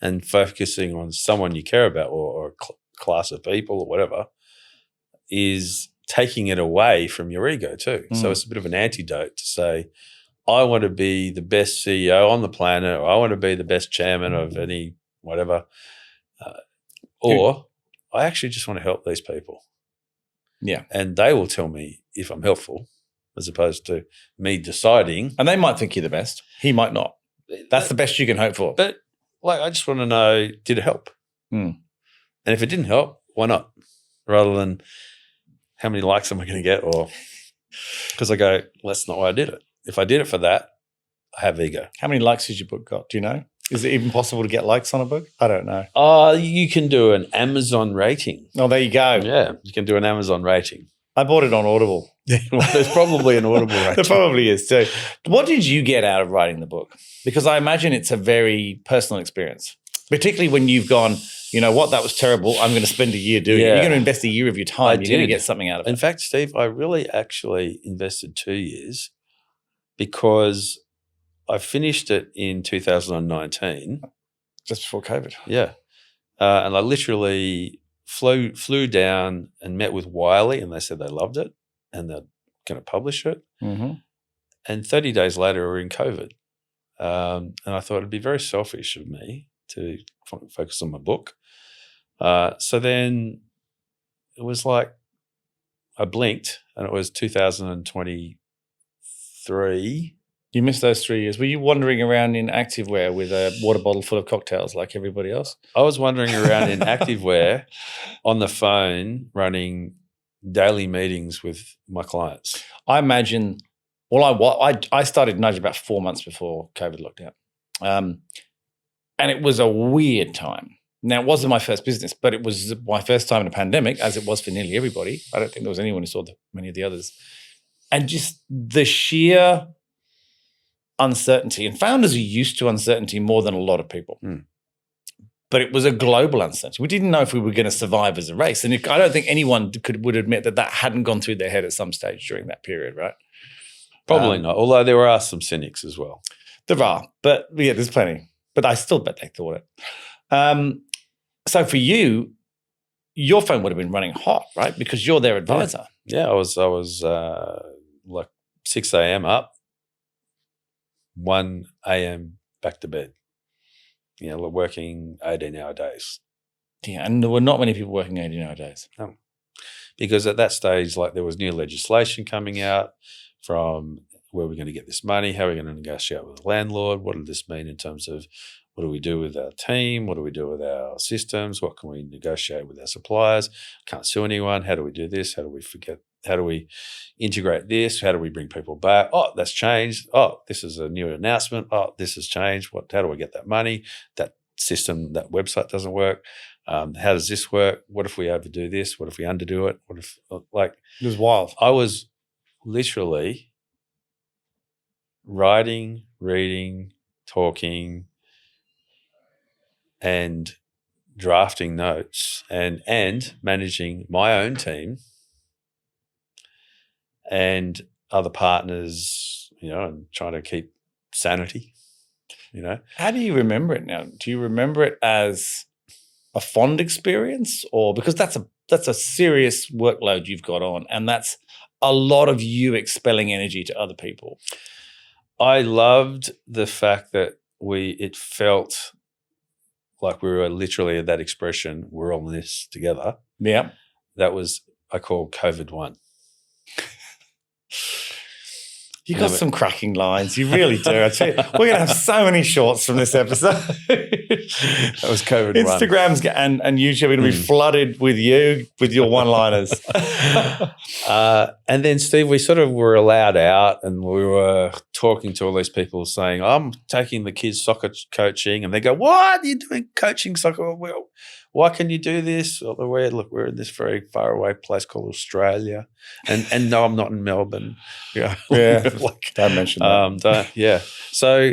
And focusing on someone you care about or a class of people or whatever is taking it away from your ego too. So it's a bit of an antidote to say, I want to be the best CEO on the planet, or I want to be the best chairman of any whatever, or I actually just want to help these people. Yeah. And they will tell me if I'm helpful, as opposed to me deciding. And they might think you're the best. He might not. That's the best you can hope for. But I just want to know, did it help? And if it didn't help, why not? Rather than how many likes am I going to get? Or because I go, well, that's not why I did it. If I did it for that, I have ego. How many likes has your book got? Do you know? Is it even possible to get likes on a book? I don't know. You can do an Amazon rating. Oh, there you go. Yeah, you can do an Amazon rating. I bought it on Audible. Well, there's probably an Audible rating. There probably is too. What did you get out of writing the book? Because I imagine it's a very personal experience, particularly when you've gone, you know what, that was terrible. I'm going to spend a year doing it. You're going to invest a year of your time. You're going to get something out of it. In fact, Steve, I really actually invested 2 years because I finished it in 2019. Just before COVID. Yeah. And I literally flew down and met with Wiley, and they said they loved it and they'd going to publish it. Mm-hmm. And 30 days later, we're in COVID. And I thought it'd be very selfish of me to focus on my book. So then it was like I blinked and it was 2023. You missed those 3 years. Were you wandering around in activewear with a water bottle full of cocktails like everybody else? I was wandering around in activewear on the phone running daily meetings with my clients. I imagine, I started Nudge about 4 months before COVID lockdown. And it was a weird time. Now, it wasn't my first business, but it was my first time in a pandemic, as it was for nearly everybody. I don't think there was anyone who saw many of the others. And just the sheer uncertainty, and founders are used to uncertainty more than a lot of people. But it was a global uncertainty. We didn't know if we were going to survive as a race. And I don't think anyone would admit that hadn't gone through their head at some stage during that period, right? Probably not, although there are some cynics as well. There are, but yeah, there's plenty. But I still bet they thought it. So for you, your phone would have been running hot, right? Because you're their advisor. Yeah, I was like 6 a.m. up, 1 a.m. back to bed. You know, working 18-hour days. Yeah, and there were not many people working 18-hour days. No. Because at that stage, like there was new legislation coming out from where we're going to get this money, how we're going to negotiate with the landlord, what does this mean in terms of what do we do with our team, what do we do with our systems, what can we negotiate with our suppliers, can't sue anyone, how do we do this, how do we integrate this, how do we bring people back, oh, that's changed, oh, this is a new announcement, oh, this has changed, how do I get that money, that system, that website doesn't work, how does this work, what if we overdo this, what if we underdo it, what if, like. It was wild. I was literally writing, reading, talking, and drafting notes and managing my own team and other partners, you know, and trying to keep sanity, you know. How do you remember it now? Do you remember it as a fond experience, or because that's a serious workload you've got on, and that's a lot of you expelling energy to other people? I loved the fact that it felt like we were literally that expression, we're all in this together. Yeah. That was, I call COVID one. You got some cracking lines. You really do. I tell you, we're going to have so many shorts from this episode. That was COVID Instagram's and YouTube are going to be flooded with your one-liners. And then, Steve, we sort of were allowed out and we were talking to all these people saying, I'm taking the kids soccer coaching. And they go, what are you doing coaching soccer? Well, why can you do this? We're in this very far away place called Australia. And no, I'm not in Melbourne. Yeah. Don't mention that. So,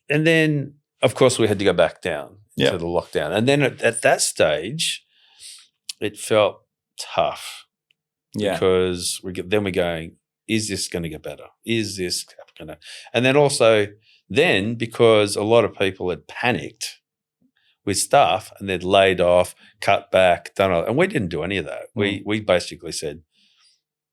and then, of course, we had to go back down to the lockdown. And then at that stage, it felt tough. Yeah. Because we're going, is this going to get better? Is this going to? And then also, because a lot of people had panicked with staff and they'd laid off, cut back, done all, and we didn't do any of that. We basically said,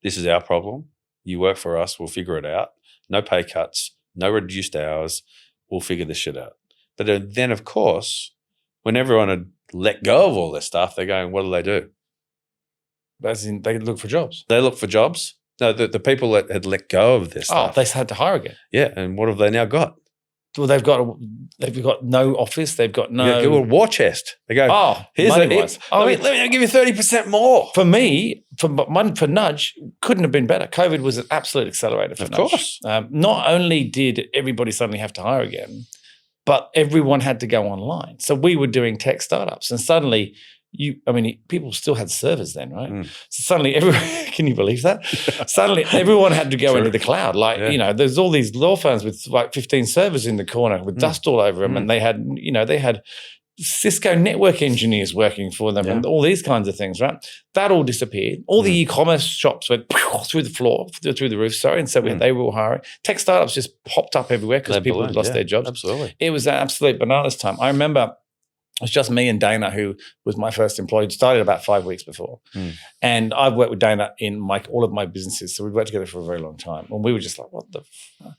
this is our problem. You work for us. We'll figure it out. No pay cuts, no reduced hours. We'll figure this shit out. But then, of course, when everyone had let go of all their stuff, they're going, what do? As in, they look for jobs. They look for jobs. No, the people that had let go of their stuff. Oh, they had to hire again. Yeah, and what have they now got? Well, they've got no office. They've got no. Yeah, a war chest. They go. Oh, here's money-wise. Let me give you 30% more. For me, for Nudge, couldn't have been better. COVID was an absolute accelerator for Nudge. Of course. Not only did everybody suddenly have to hire again, but everyone had to go online. So we were doing tech startups, and suddenly. People still had servers then, right? So suddenly, can you believe that? Suddenly, everyone had to go into the cloud. There's all these law firms with like 15 servers in the corner with dust all over them, and they had Cisco network engineers working for them, and all these kinds of things, right? That all disappeared. All the e-commerce shops went through the roof. And so they were all hiring. Tech startups just popped up everywhere because people had lost their jobs. Absolutely, it was an absolute bananas time. I remember. was just me and Dana, who was my first employee, started about 5 weeks before. And I've worked with Dana in all of my businesses. So we've worked together for a very long time. And we were just like, what the fuck?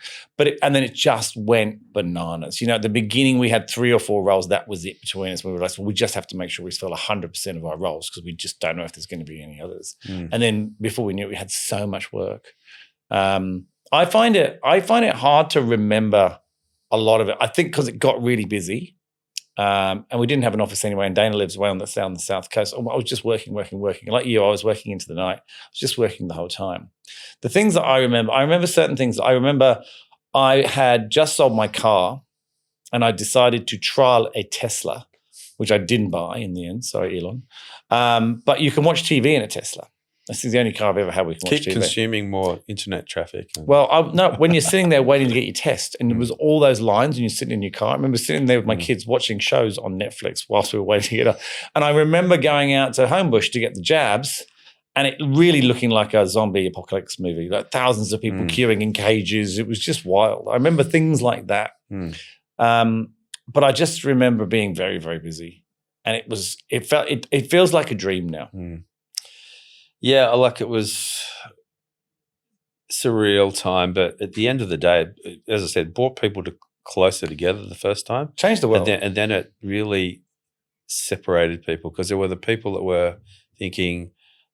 And then it just went bananas. You know, at the beginning, we had 3 or 4 roles. That was it between us. We realized, well, we just have to make sure we fill 100% of our roles because we just don't know if there's going to be any others. And then before we knew it, we had so much work. I find it hard to remember a lot of it. I think because it got really busy. And we didn't have an office anyway, and Dana lives way on the south coast. I was just working. Like you, I was working into the night. I was just working the whole time. The things that I remember certain things. I remember I had just sold my car, and I decided to trial a Tesla, which I didn't buy in the end. Sorry, Elon. But you can watch TV in a Tesla. This is the only car I've ever had we can watch TV. Keep consuming more internet traffic. Well, no, when you're sitting there waiting to get your test and there was all those lines and you're sitting in your car. I remember sitting there with my kids watching shows on Netflix whilst we were waiting to get up. And I remember going out to Homebush to get the jabs and it really looking like a zombie apocalypse movie, like thousands of people queuing in cages. It was just wild. I remember things like that. But I just remember being very, very busy. And it feels like a dream now. Yeah, like it was surreal time, but at the end of the day, as I said, brought people closer together the first time. Changed the world. And then it really separated people because there were the people that were thinking,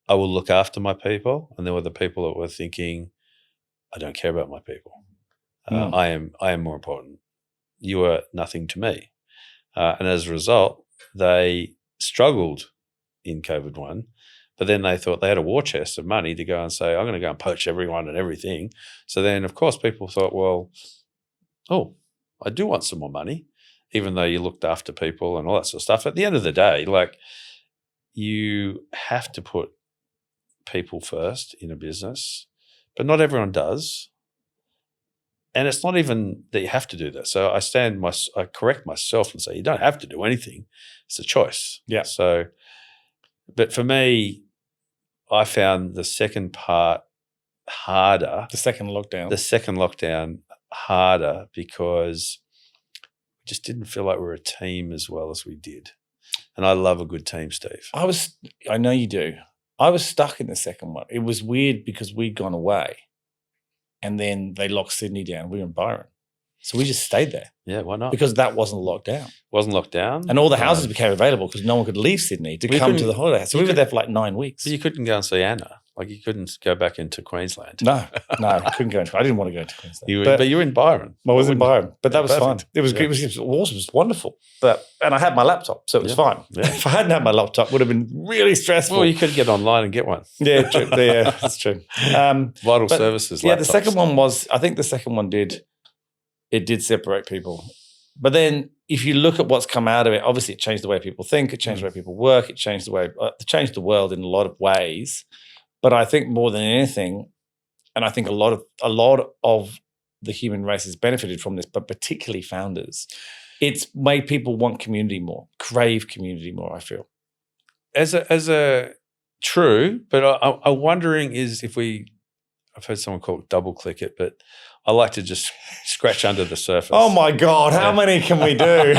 I will look after my people, and there were the people that were thinking, I don't care about my people. I am more important. You are nothing to me. And as a result, they struggled in COVID-1. But then they thought they had a war chest of money to go and say, I'm going to go and poach everyone and everything. So then, of course, people thought, well, I do want some more money, even though you looked after people and all that sort of stuff. At the end of the day, like you have to put people first in a business, but not everyone does. And it's not even that you have to do that. So I correct myself and say, you don't have to do anything. It's a choice. Yeah. So, but for me, I found the second part harder. The second lockdown harder because we just didn't feel like we were a team as well as we did. And I love a good team, Steve. I know you do. I was stuck in the second one. It was weird because we'd gone away and then they locked Sydney down. We were in Byron. So we just stayed there. Yeah, why not? Because that wasn't locked down. Wasn't locked down. And all the houses became available because no one could leave Sydney to come to the holiday house. So we were there for like 9 weeks. But you couldn't go and see Anna. Like you couldn't go back into Queensland. No, I couldn't go into. I didn't want to go into Queensland. But you were in Byron. I was in Byron, but that was fine. It was awesome. It was wonderful. And I had my laptop, so it was fine. Yeah. If I hadn't had my laptop, it would have been really stressful. Well, you could get online and get one. Yeah, true. Yeah, that's true. Vital services. Yeah, laptops. the second one was. I think the second one did separate people. But then if you look at what's come out of it, obviously it changed the way people think, it changed the way people work, it changed the world in a lot of ways. But I think more than anything, and I think a lot of the human race has benefited from this, but particularly founders, it's made people want community more, crave community more, I feel. True, but I'm wondering I've heard someone call it double click it, but I like to just scratch under the surface. Oh my God, how many can we do?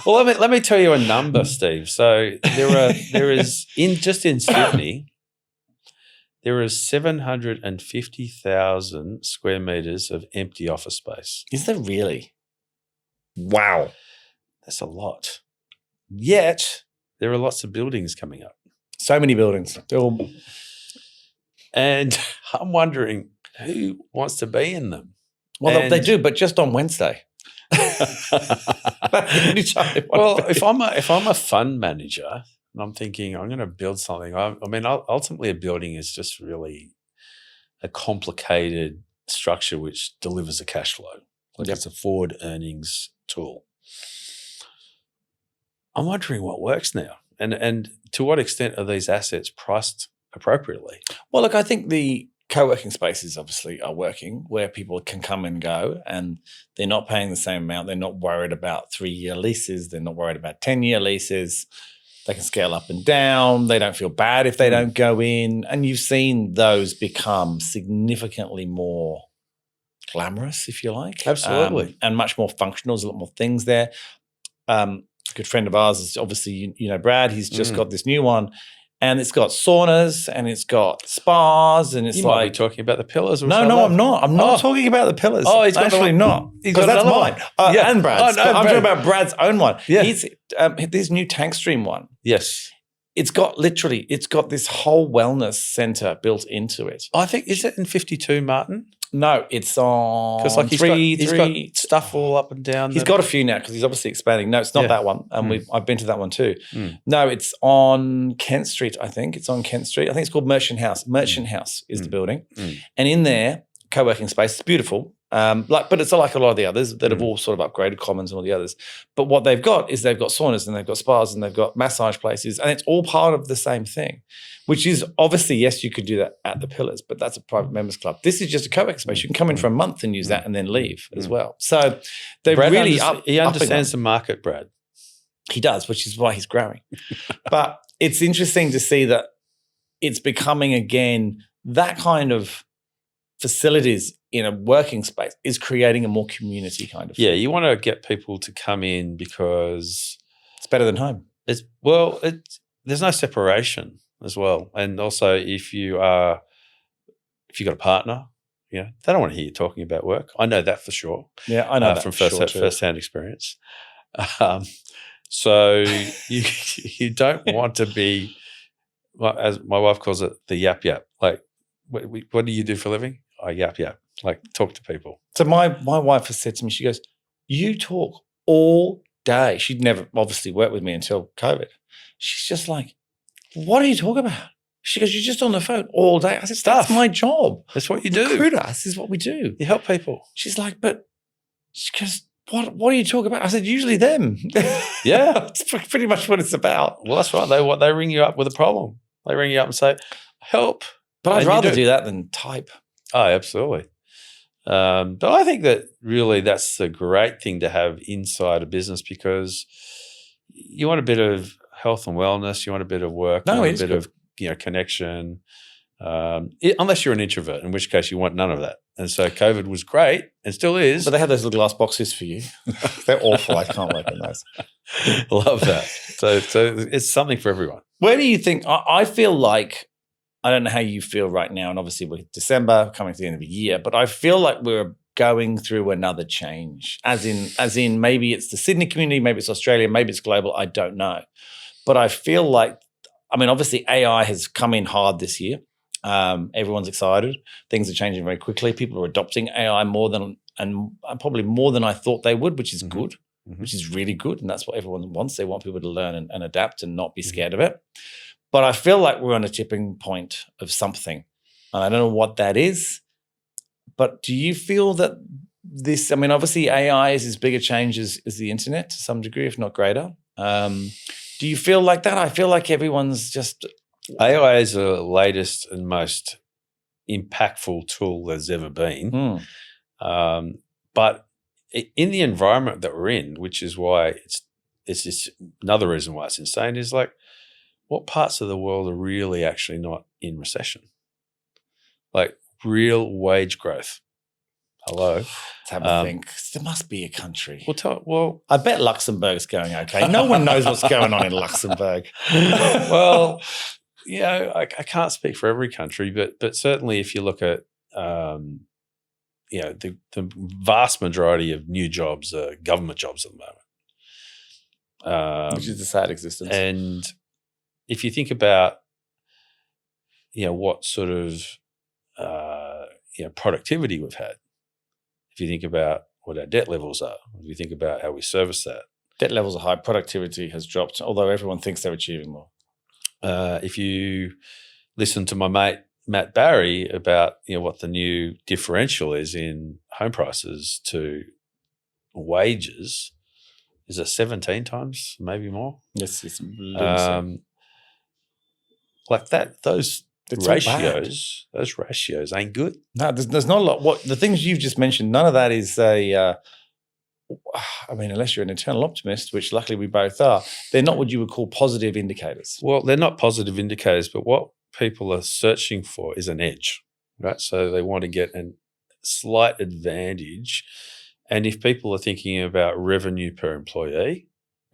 Well, let me tell you a number, Steve. So there is in Sydney, there is 750,000 square meters of empty office space. Is there really? Wow. That's a lot. Yet there are lots of buildings coming up. So many buildings. And I'm wondering who wants to be in them. Well, they do, but just on Wednesday. Well, if I'm a fund manager and I'm thinking I'm going to build something, ultimately a building is just really a complicated structure which delivers a cash flow. It's a forward earnings tool. I'm wondering what works now, and to what extent are these assets priced appropriately? Well, look, I think the co-working spaces obviously are working where people can come and go and they're not paying the same amount. They're not worried about 3-year leases. They're not worried about 10-year leases. They can scale up and down. They don't feel bad if they don't go in. And you've seen those become significantly more glamorous, if you like. Absolutely. And much more functional. There's a lot more things there. good friend of ours is obviously, you know, Brad, he's just got this new one. And it's got saunas and it's got spas and it's You like might be talking about the pillars. Or no, I'm not. I'm not talking about the pillars. Oh, he's got actually not because that's mine and Brad's. I'm talking about Brad's own one. Yeah. He's this new Tank Stream one. Yes, it's got this whole wellness center built into it. I think is it in 52, Martin? No, it's on Because like he's got stuff all up and down. He's got a few now because he's obviously expanding. No, it's not that one. And I've been to that one too. No, it's on Kent Street, I think. It's on Kent Street. I think it's called Merchant House. Merchant House is the building. And in there, co-working space, it's beautiful. But it's like a lot of the others that have all sort of upgraded Commons and all the others. But what they've got is they've got saunas and they've got spas and they've got massage places, and it's all part of the same thing, which is obviously, yes, you could do that at the Pillars, but that's a private members club. This is just a co-working space. You can come in for a month and use that and then leave as well. So they really he understands the market, Brad. He does, which is why he's growing. But it's interesting to see that it's becoming again that kind of facilities in a working space is creating a more community kind of thing. Yeah, you want to get people to come in because it's better than home. There's no separation as well. And also if you've got a partner, you know, they don't want to hear you talking about work. I know that for sure. Yeah, I know that from first-hand experience. So you don't want to be, as my wife calls it, the yap yap. Like, what do you do for a living? I yap yap. Like, talk to people. So my wife has said to me, she goes, "You talk all day." She'd never obviously worked with me until COVID. She's just like, "What are you talking about?" She goes, "You're just on the phone all day." I said, "That's my job. That's what you do. Recruiter. This is what we do. You help people." She's like, "But," she goes, What are you talking about?" I said, "Usually them." Yeah. It's pretty much what it's about. Well, that's right. They ring you up with a problem. They ring you up and say, "Help." But I'd rather do that than type. Oh, absolutely. But I think that really that's the great thing to have inside a business, because you want a bit of health and wellness, you want a bit of work, you want a bit of connection. Unless you're an introvert, in which case you want none of that. And so COVID was great and still is. But they have those little glass boxes for you. They're awful. I can't work in those. Love that. So it's something for everyone. Where do you think, I feel like, I don't know how you feel right now, and obviously we're December, coming to the end of the year, but I feel like we're going through another change, as in maybe it's the Sydney community, maybe it's Australia, maybe it's global, I don't know. But I feel like, I mean, obviously AI has come in hard this year. Everyone's excited. Things are changing very quickly. People are adopting AI probably more than I thought they would, which is good, which is really good. And that's what everyone wants. They want people to learn and adapt and not be scared of it. But I feel like we're on a tipping point of something. And I don't know what that is. But do you feel that this, I mean, obviously AI is as big a change as the internet to some degree, if not greater. Do you feel like that? I feel like everyone's just... AI is the latest and most impactful tool there's ever been. But in the environment that we're in, which is why it's just another reason why it's insane, is like, what parts of the world are really actually not in recession? Like real wage growth. Hello. Let's have a think. There must be a country. Well, I bet Luxembourg's going okay. No one knows what's going on in Luxembourg. Well, you know, I can't speak for every country, but certainly if you look at, the vast majority of new jobs are government jobs at the moment. Which is a sad existence. And if you think about, what sort of, productivity we've had, if you think about what our debt levels are, if you think about how we service that. Debt levels are high, productivity has dropped, although everyone thinks they're achieving more. If you listen to my mate Matt Barry about what the new differential is in home prices to wages, is it 17 times, maybe more? Yes, it's like that. Those ratios ain't good. No, there's not a lot. The things you've just mentioned, none of that is unless you're an eternal optimist, which luckily we both are, they're not what you would call positive indicators. Well, they're not positive indicators, but what people are searching for is an edge, right? So they want to get a slight advantage. And if people are thinking about revenue per employee,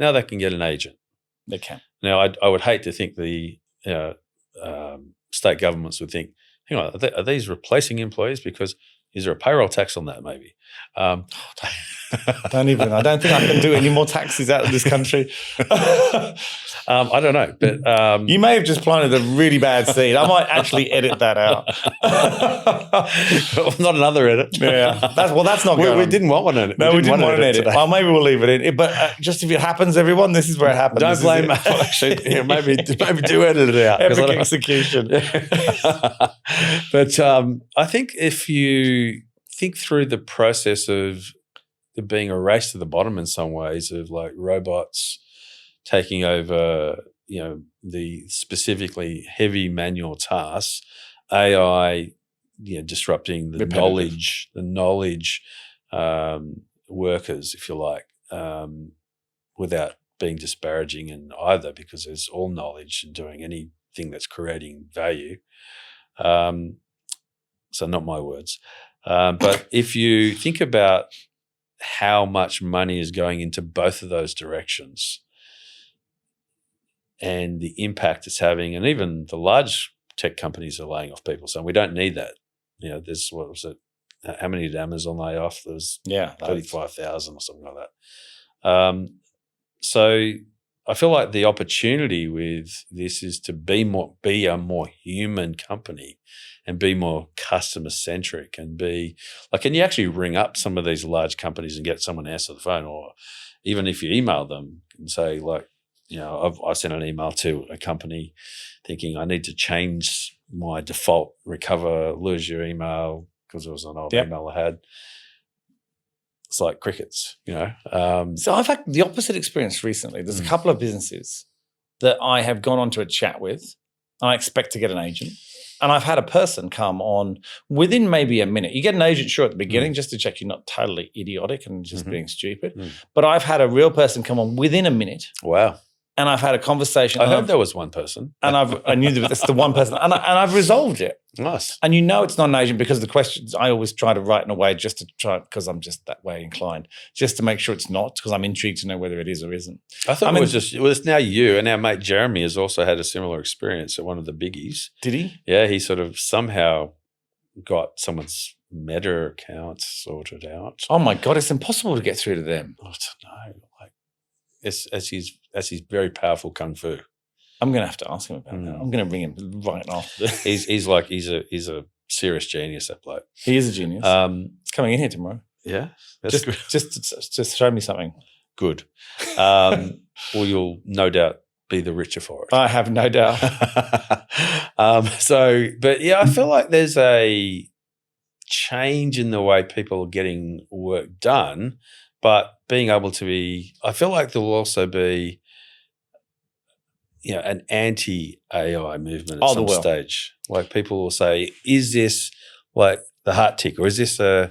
Now they can get an agent. They can. Now, I would hate to think the state governments would think, hang on, are these replacing employees? Because is there a payroll tax on that maybe? I don't think I can do any more taxes out of this country. I don't know, but you may have just planted a really bad seed. I might actually edit that out. Not another edit. Yeah, that's not good. We didn't want one edit. No, we didn't want an edit. Well, maybe we'll leave it in. But just if it happens, everyone, this is where it happens. Don't blame me. Actually, maybe do edit it out. Epic execution. But I think if you think through the process of being a race to the bottom in some ways, of like robots taking over, the specifically heavy manual tasks, AI, disrupting the knowledge workers, if you like, without being disparaging in either, because there's all knowledge and doing anything that's creating value. So not my words. But if you think about how much money is going into both of those directions and the impact it's having, and even the large tech companies are laying off people, so we don't need that. There's, what was it? How many did Amazon lay off? There was 35,000 or something like that. So I feel like the opportunity with this is to be a more human company and be more customer centric, and be like, can you actually ring up some of these large companies and get someone to answer the phone, or even if you email them and say, like, I sent an email to a company thinking I need to change my default lose your email, because it was an old email I had. It's like crickets, So I've had the opposite experience recently. There's a couple of businesses that I have gone on to a chat with, and I expect to get an agent. And I've had a person come on within maybe a minute. You get an agent, sure, at the beginning, just to check you're not totally idiotic and just being stupid. But I've had a real person come on within a minute. Wow. And I've had a conversation. I heard there was one person. And I knew that that's the one person. And I've resolved it. Nice. And it's not an agent, because the questions I always try to write in a way just to try, because I'm just that way inclined, just to make sure it's not, because I'm intrigued to know whether it is or isn't. I thought it was now you, and our mate Jeremy has also had a similar experience at one of the biggies. Did he? Yeah, he sort of somehow got someone's Meta account sorted out. Oh my God, it's impossible to get through to them. I don't know. Like, as he's very powerful kung fu. I'm going to have to ask him about that. I'm going to ring him right after this. He's a serious genius, that bloke. He is a genius. He's coming in here tomorrow. Yeah, that's good. Just show me something. Good. Well, you'll no doubt be the richer for it. I have no doubt. But yeah, I feel like there's a change in the way people are getting work done, but being able to be, I feel like there will also be, an anti-AI movement at some stage. Like, people will say, is this like the heart tick, or is this a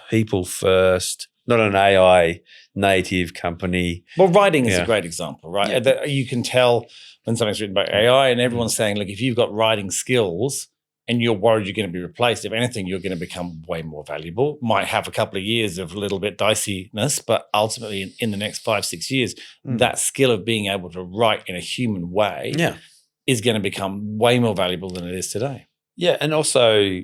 people first, not an AI native company? Well, writing is a great example, right? Yeah. You can tell when something's written by AI, and everyone's saying, look, if you've got writing skills and you're worried you're going to be replaced, if anything, you're going to become way more valuable. Might have a couple of years of a little bit diciness, but ultimately in the next 5-6 years, that skill of being able to write in a human way is going to become way more valuable than it is today. Yeah, and also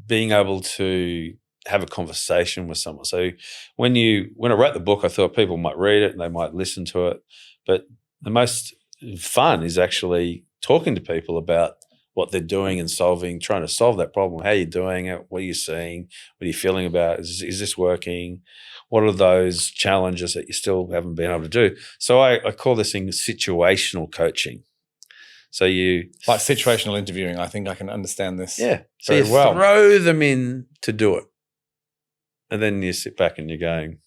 being able to have a conversation with someone. So when I wrote the book, I thought people might read it and they might listen to it, but the most fun is actually talking to people about what they're doing and trying to solve that problem. How are you doing it? What are you seeing? What are you feeling about? Is this working? What are those challenges that you still haven't been able to do? So I call this thing situational coaching. So you like situational interviewing. I think I can understand this. Yeah. So you throw them in to do it, and then you sit back and you're going.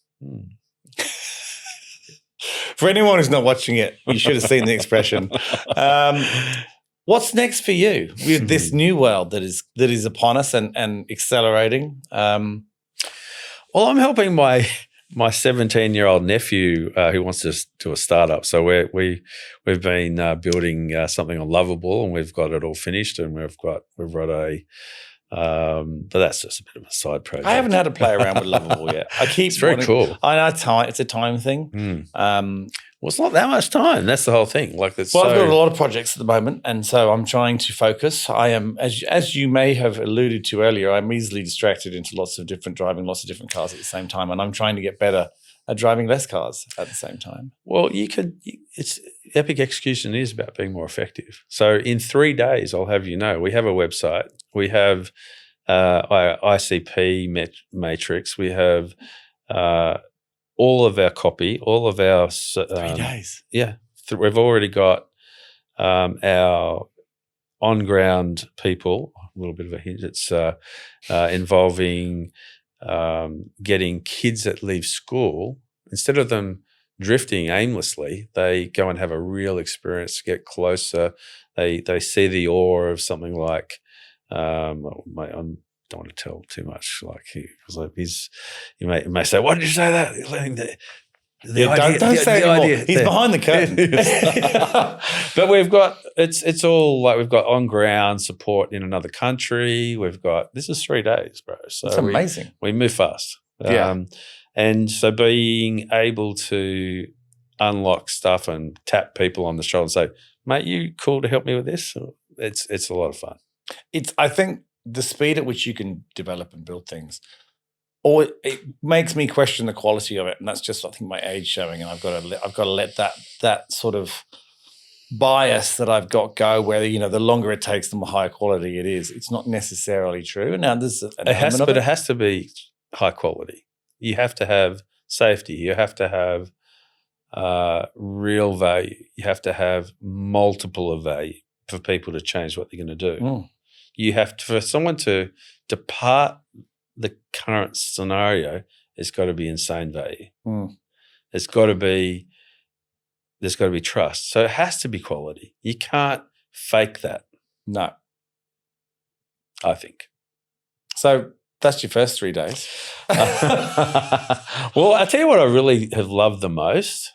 For anyone who's not watching it, you should have seen the expression. What's next for you with this new world that is upon us and accelerating? Well, I'm helping my 17-year-old nephew who wants to do a startup. So we've been building something on Lovable, and we've got it all finished, and we've got a But that's just a bit of a side project. I haven't had to play around with Lovable yet. I keep It's very cool. I know it's a time thing. Well, it's not that much time. That's the whole thing. Like, I've got a lot of projects at the moment, and so I'm trying to focus. I am, as you may have alluded to earlier, I'm easily distracted into driving lots of different cars at the same time, and I'm trying to get better at driving less cars at the same time. Well, it's Epic Execution is about being more effective. So in 3 days, I'll have you know, we have a website, we have our ICP matrix, we have all of our copy, all of our 3 days. Yeah, we've already got our on-ground people. A little bit of a hint. It's involving getting kids that leave school, instead of them drifting aimlessly, they go and have a real experience, get closer. They see the awe of something like, I don't want to tell too much. You may say, "Why did you say that?" Don't say anymore. He's behind the curtain. But we've got it's all like we've got on ground support in another country. This is 3 days, bro. So it's amazing. We move fast. Yeah. And so being able to unlock stuff and tap people on the shoulder and say, "Mate, you cool to help me with this?" It's a lot of fun. I think the speed at which you can develop and build things, or it makes me question the quality of it, and that's just, I think, my age showing, and I've got to let that sort of bias that I've got go, where the longer it takes, the more higher quality it is. It's not necessarily true. Now there's an element of it. It has to be high quality. You have to have safety. You have to have real value. You have to have multiple of value for people to change what they're going to do. You have to, for someone to depart the current scenario, it's got to be insane value. There's got to be trust. So it has to be quality. You can't fake that. No. I think. So that's your first 3 days. Well, I tell you what I really have loved the most,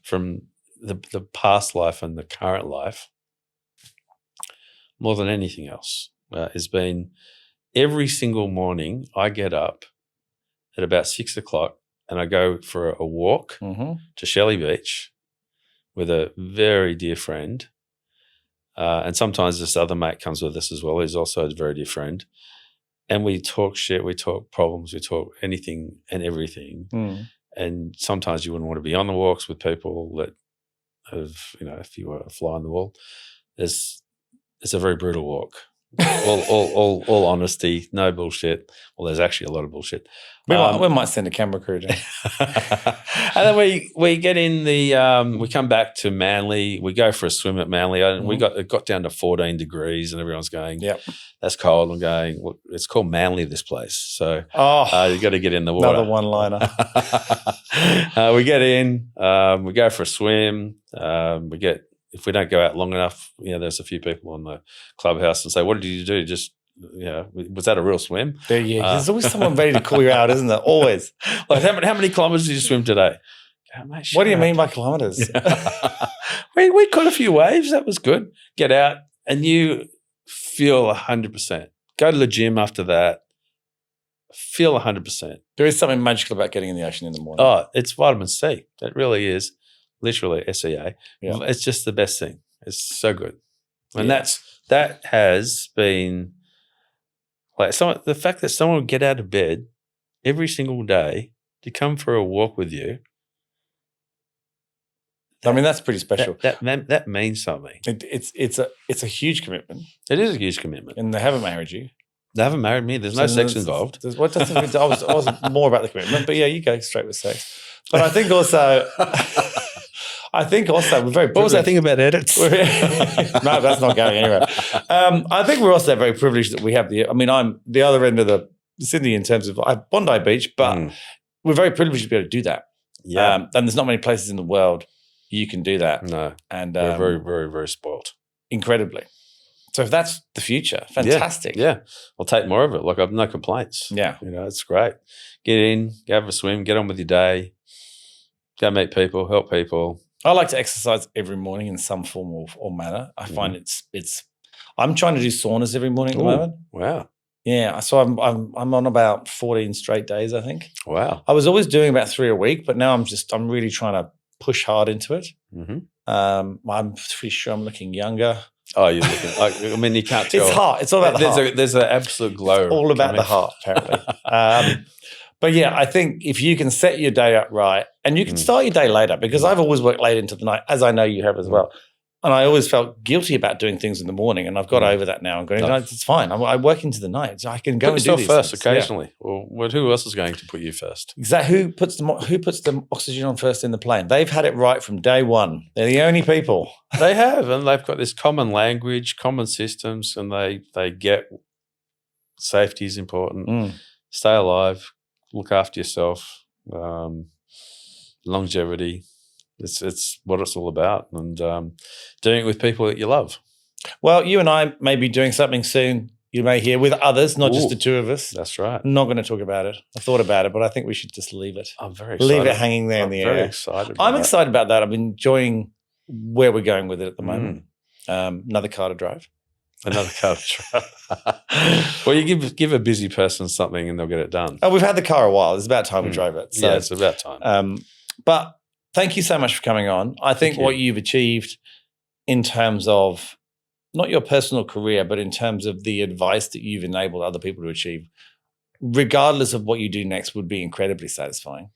from the past life and the current life, more than anything else, has been every single morning I get up at about 6 o'clock and I go for a walk to Shelly Beach with a very dear friend. And sometimes this other mate comes with us as well. He's also a very dear friend. And we talk shit, we talk problems, we talk anything and everything. And sometimes you wouldn't want to be on the walks with people that have, if you were a fly on the wall. It's a very brutal walk. all honesty, no bullshit. Well, there's actually a lot of bullshit. We might send a camera crew down. And then we get in we come back to Manly. We go for a swim at Manly. It got down to 14 degrees and everyone's going, "Yep, that's cold." I'm going, "Well, it's called Manly, this place." So you got to get in the water. Another one-liner. We get in, we go for a swim. If we don't go out long enough, there's a few people on the clubhouse and say, "What did you do? Just, was that a real swim?" There's always someone ready to call you out, isn't there? Always. Like, how many kilometres did you swim today? Mate, what do you mean by kilometres? we caught a few waves. That was good. Get out and you feel 100%. Go to the gym after that. Feel 100%. There is something magical about getting in the ocean in the morning. Oh, it's vitamin C. It really is. Literally SEA. Yeah. It's just the best thing. It's so good. And that has been like the fact that someone would get out of bed every single day to come for a walk with you. I mean, that's pretty special. That means something. It's a huge commitment. It is a huge commitment. And they haven't married you. They haven't married me. There's no sex involved. I was more about the commitment, but yeah, you go straight with sex. But I think also we're very privileged. What was that thing about edits? No, that's not going anywhere. I think we're also very privileged that we have I'm the other end of Sydney in terms of Bondi Beach, but we're very privileged to be able to do that. Yeah. And there's not many places in the world you can do that. No. And we're very, very, very spoiled. Incredibly. So if that's the future, fantastic. Yeah. I'll take more of it. Like, I've no complaints. Yeah. It's great. Get in, go have a swim, get on with your day, go meet people, help people. I like to exercise every morning in some form or manner. I find I'm trying to do saunas every morning at the Ooh, moment. wow. Yeah, so I'm on about 14 straight days, I think. Wow. I was always doing about 3 a week, but now I'm really trying to push hard into it. Mm-hmm. I'm pretty sure I'm looking younger. Oh, you're looking. I mean, you can't tell. It's heart. It's all about the heart. There's an absolute glow. It's all about the heart, apparently. But yeah, I think if you can set your day up right, and you can start your day later, because I've always worked late into the night, as I know you have as well. And I always felt guilty about doing things in the morning, and I've got over that now. I'm going, no, it's fine. I work into the night, so I can go put and do yourself these first things. occasionally. Yeah. Well, who else is going to put you first? Exactly. Who puts the oxygen on first in the plane? They've had it right from day one. They're the only people. They have, and they've got this common language, common systems, and they get safety is important. Stay alive, look after yourself, longevity. It's what it's all about, and doing it with people that you love. Well, you and I may be doing something soon. You may hear with others, not just the two of us. That's right. I'm not going to talk about it. I thought about it, but I think we should just leave it. I'm very excited. Leave it hanging there in the air. I'm very excited. I'm excited about that. I'm enjoying where we're going with it at the moment. Another car to drive. Another car to drive. Well, you give a busy person something and they'll get it done. Oh, we've had the car a while. It's about time we drove it. So, yeah, it's about time. But thank you so much for coming on. I think what you've achieved in terms of not your personal career, but in terms of the advice that you've enabled other people to achieve, regardless of what you do next, would be incredibly satisfying.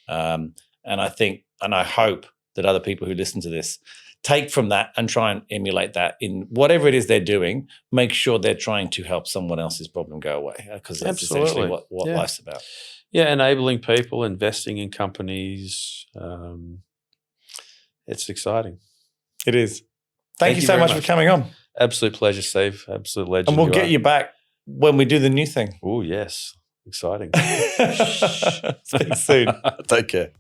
And I think, and I hope that other people who listen to this take from that and try and emulate that in whatever it is they're doing. Make sure they're trying to help someone else's problem go away, because that's essentially what life's about. Yeah, enabling people, investing in companies. It's exciting. It is. Thank you so much for coming on. Absolute pleasure, Steve. Absolute legend. And we'll get you back when we do the new thing. Oh, yes. Exciting. Speak soon. Take care.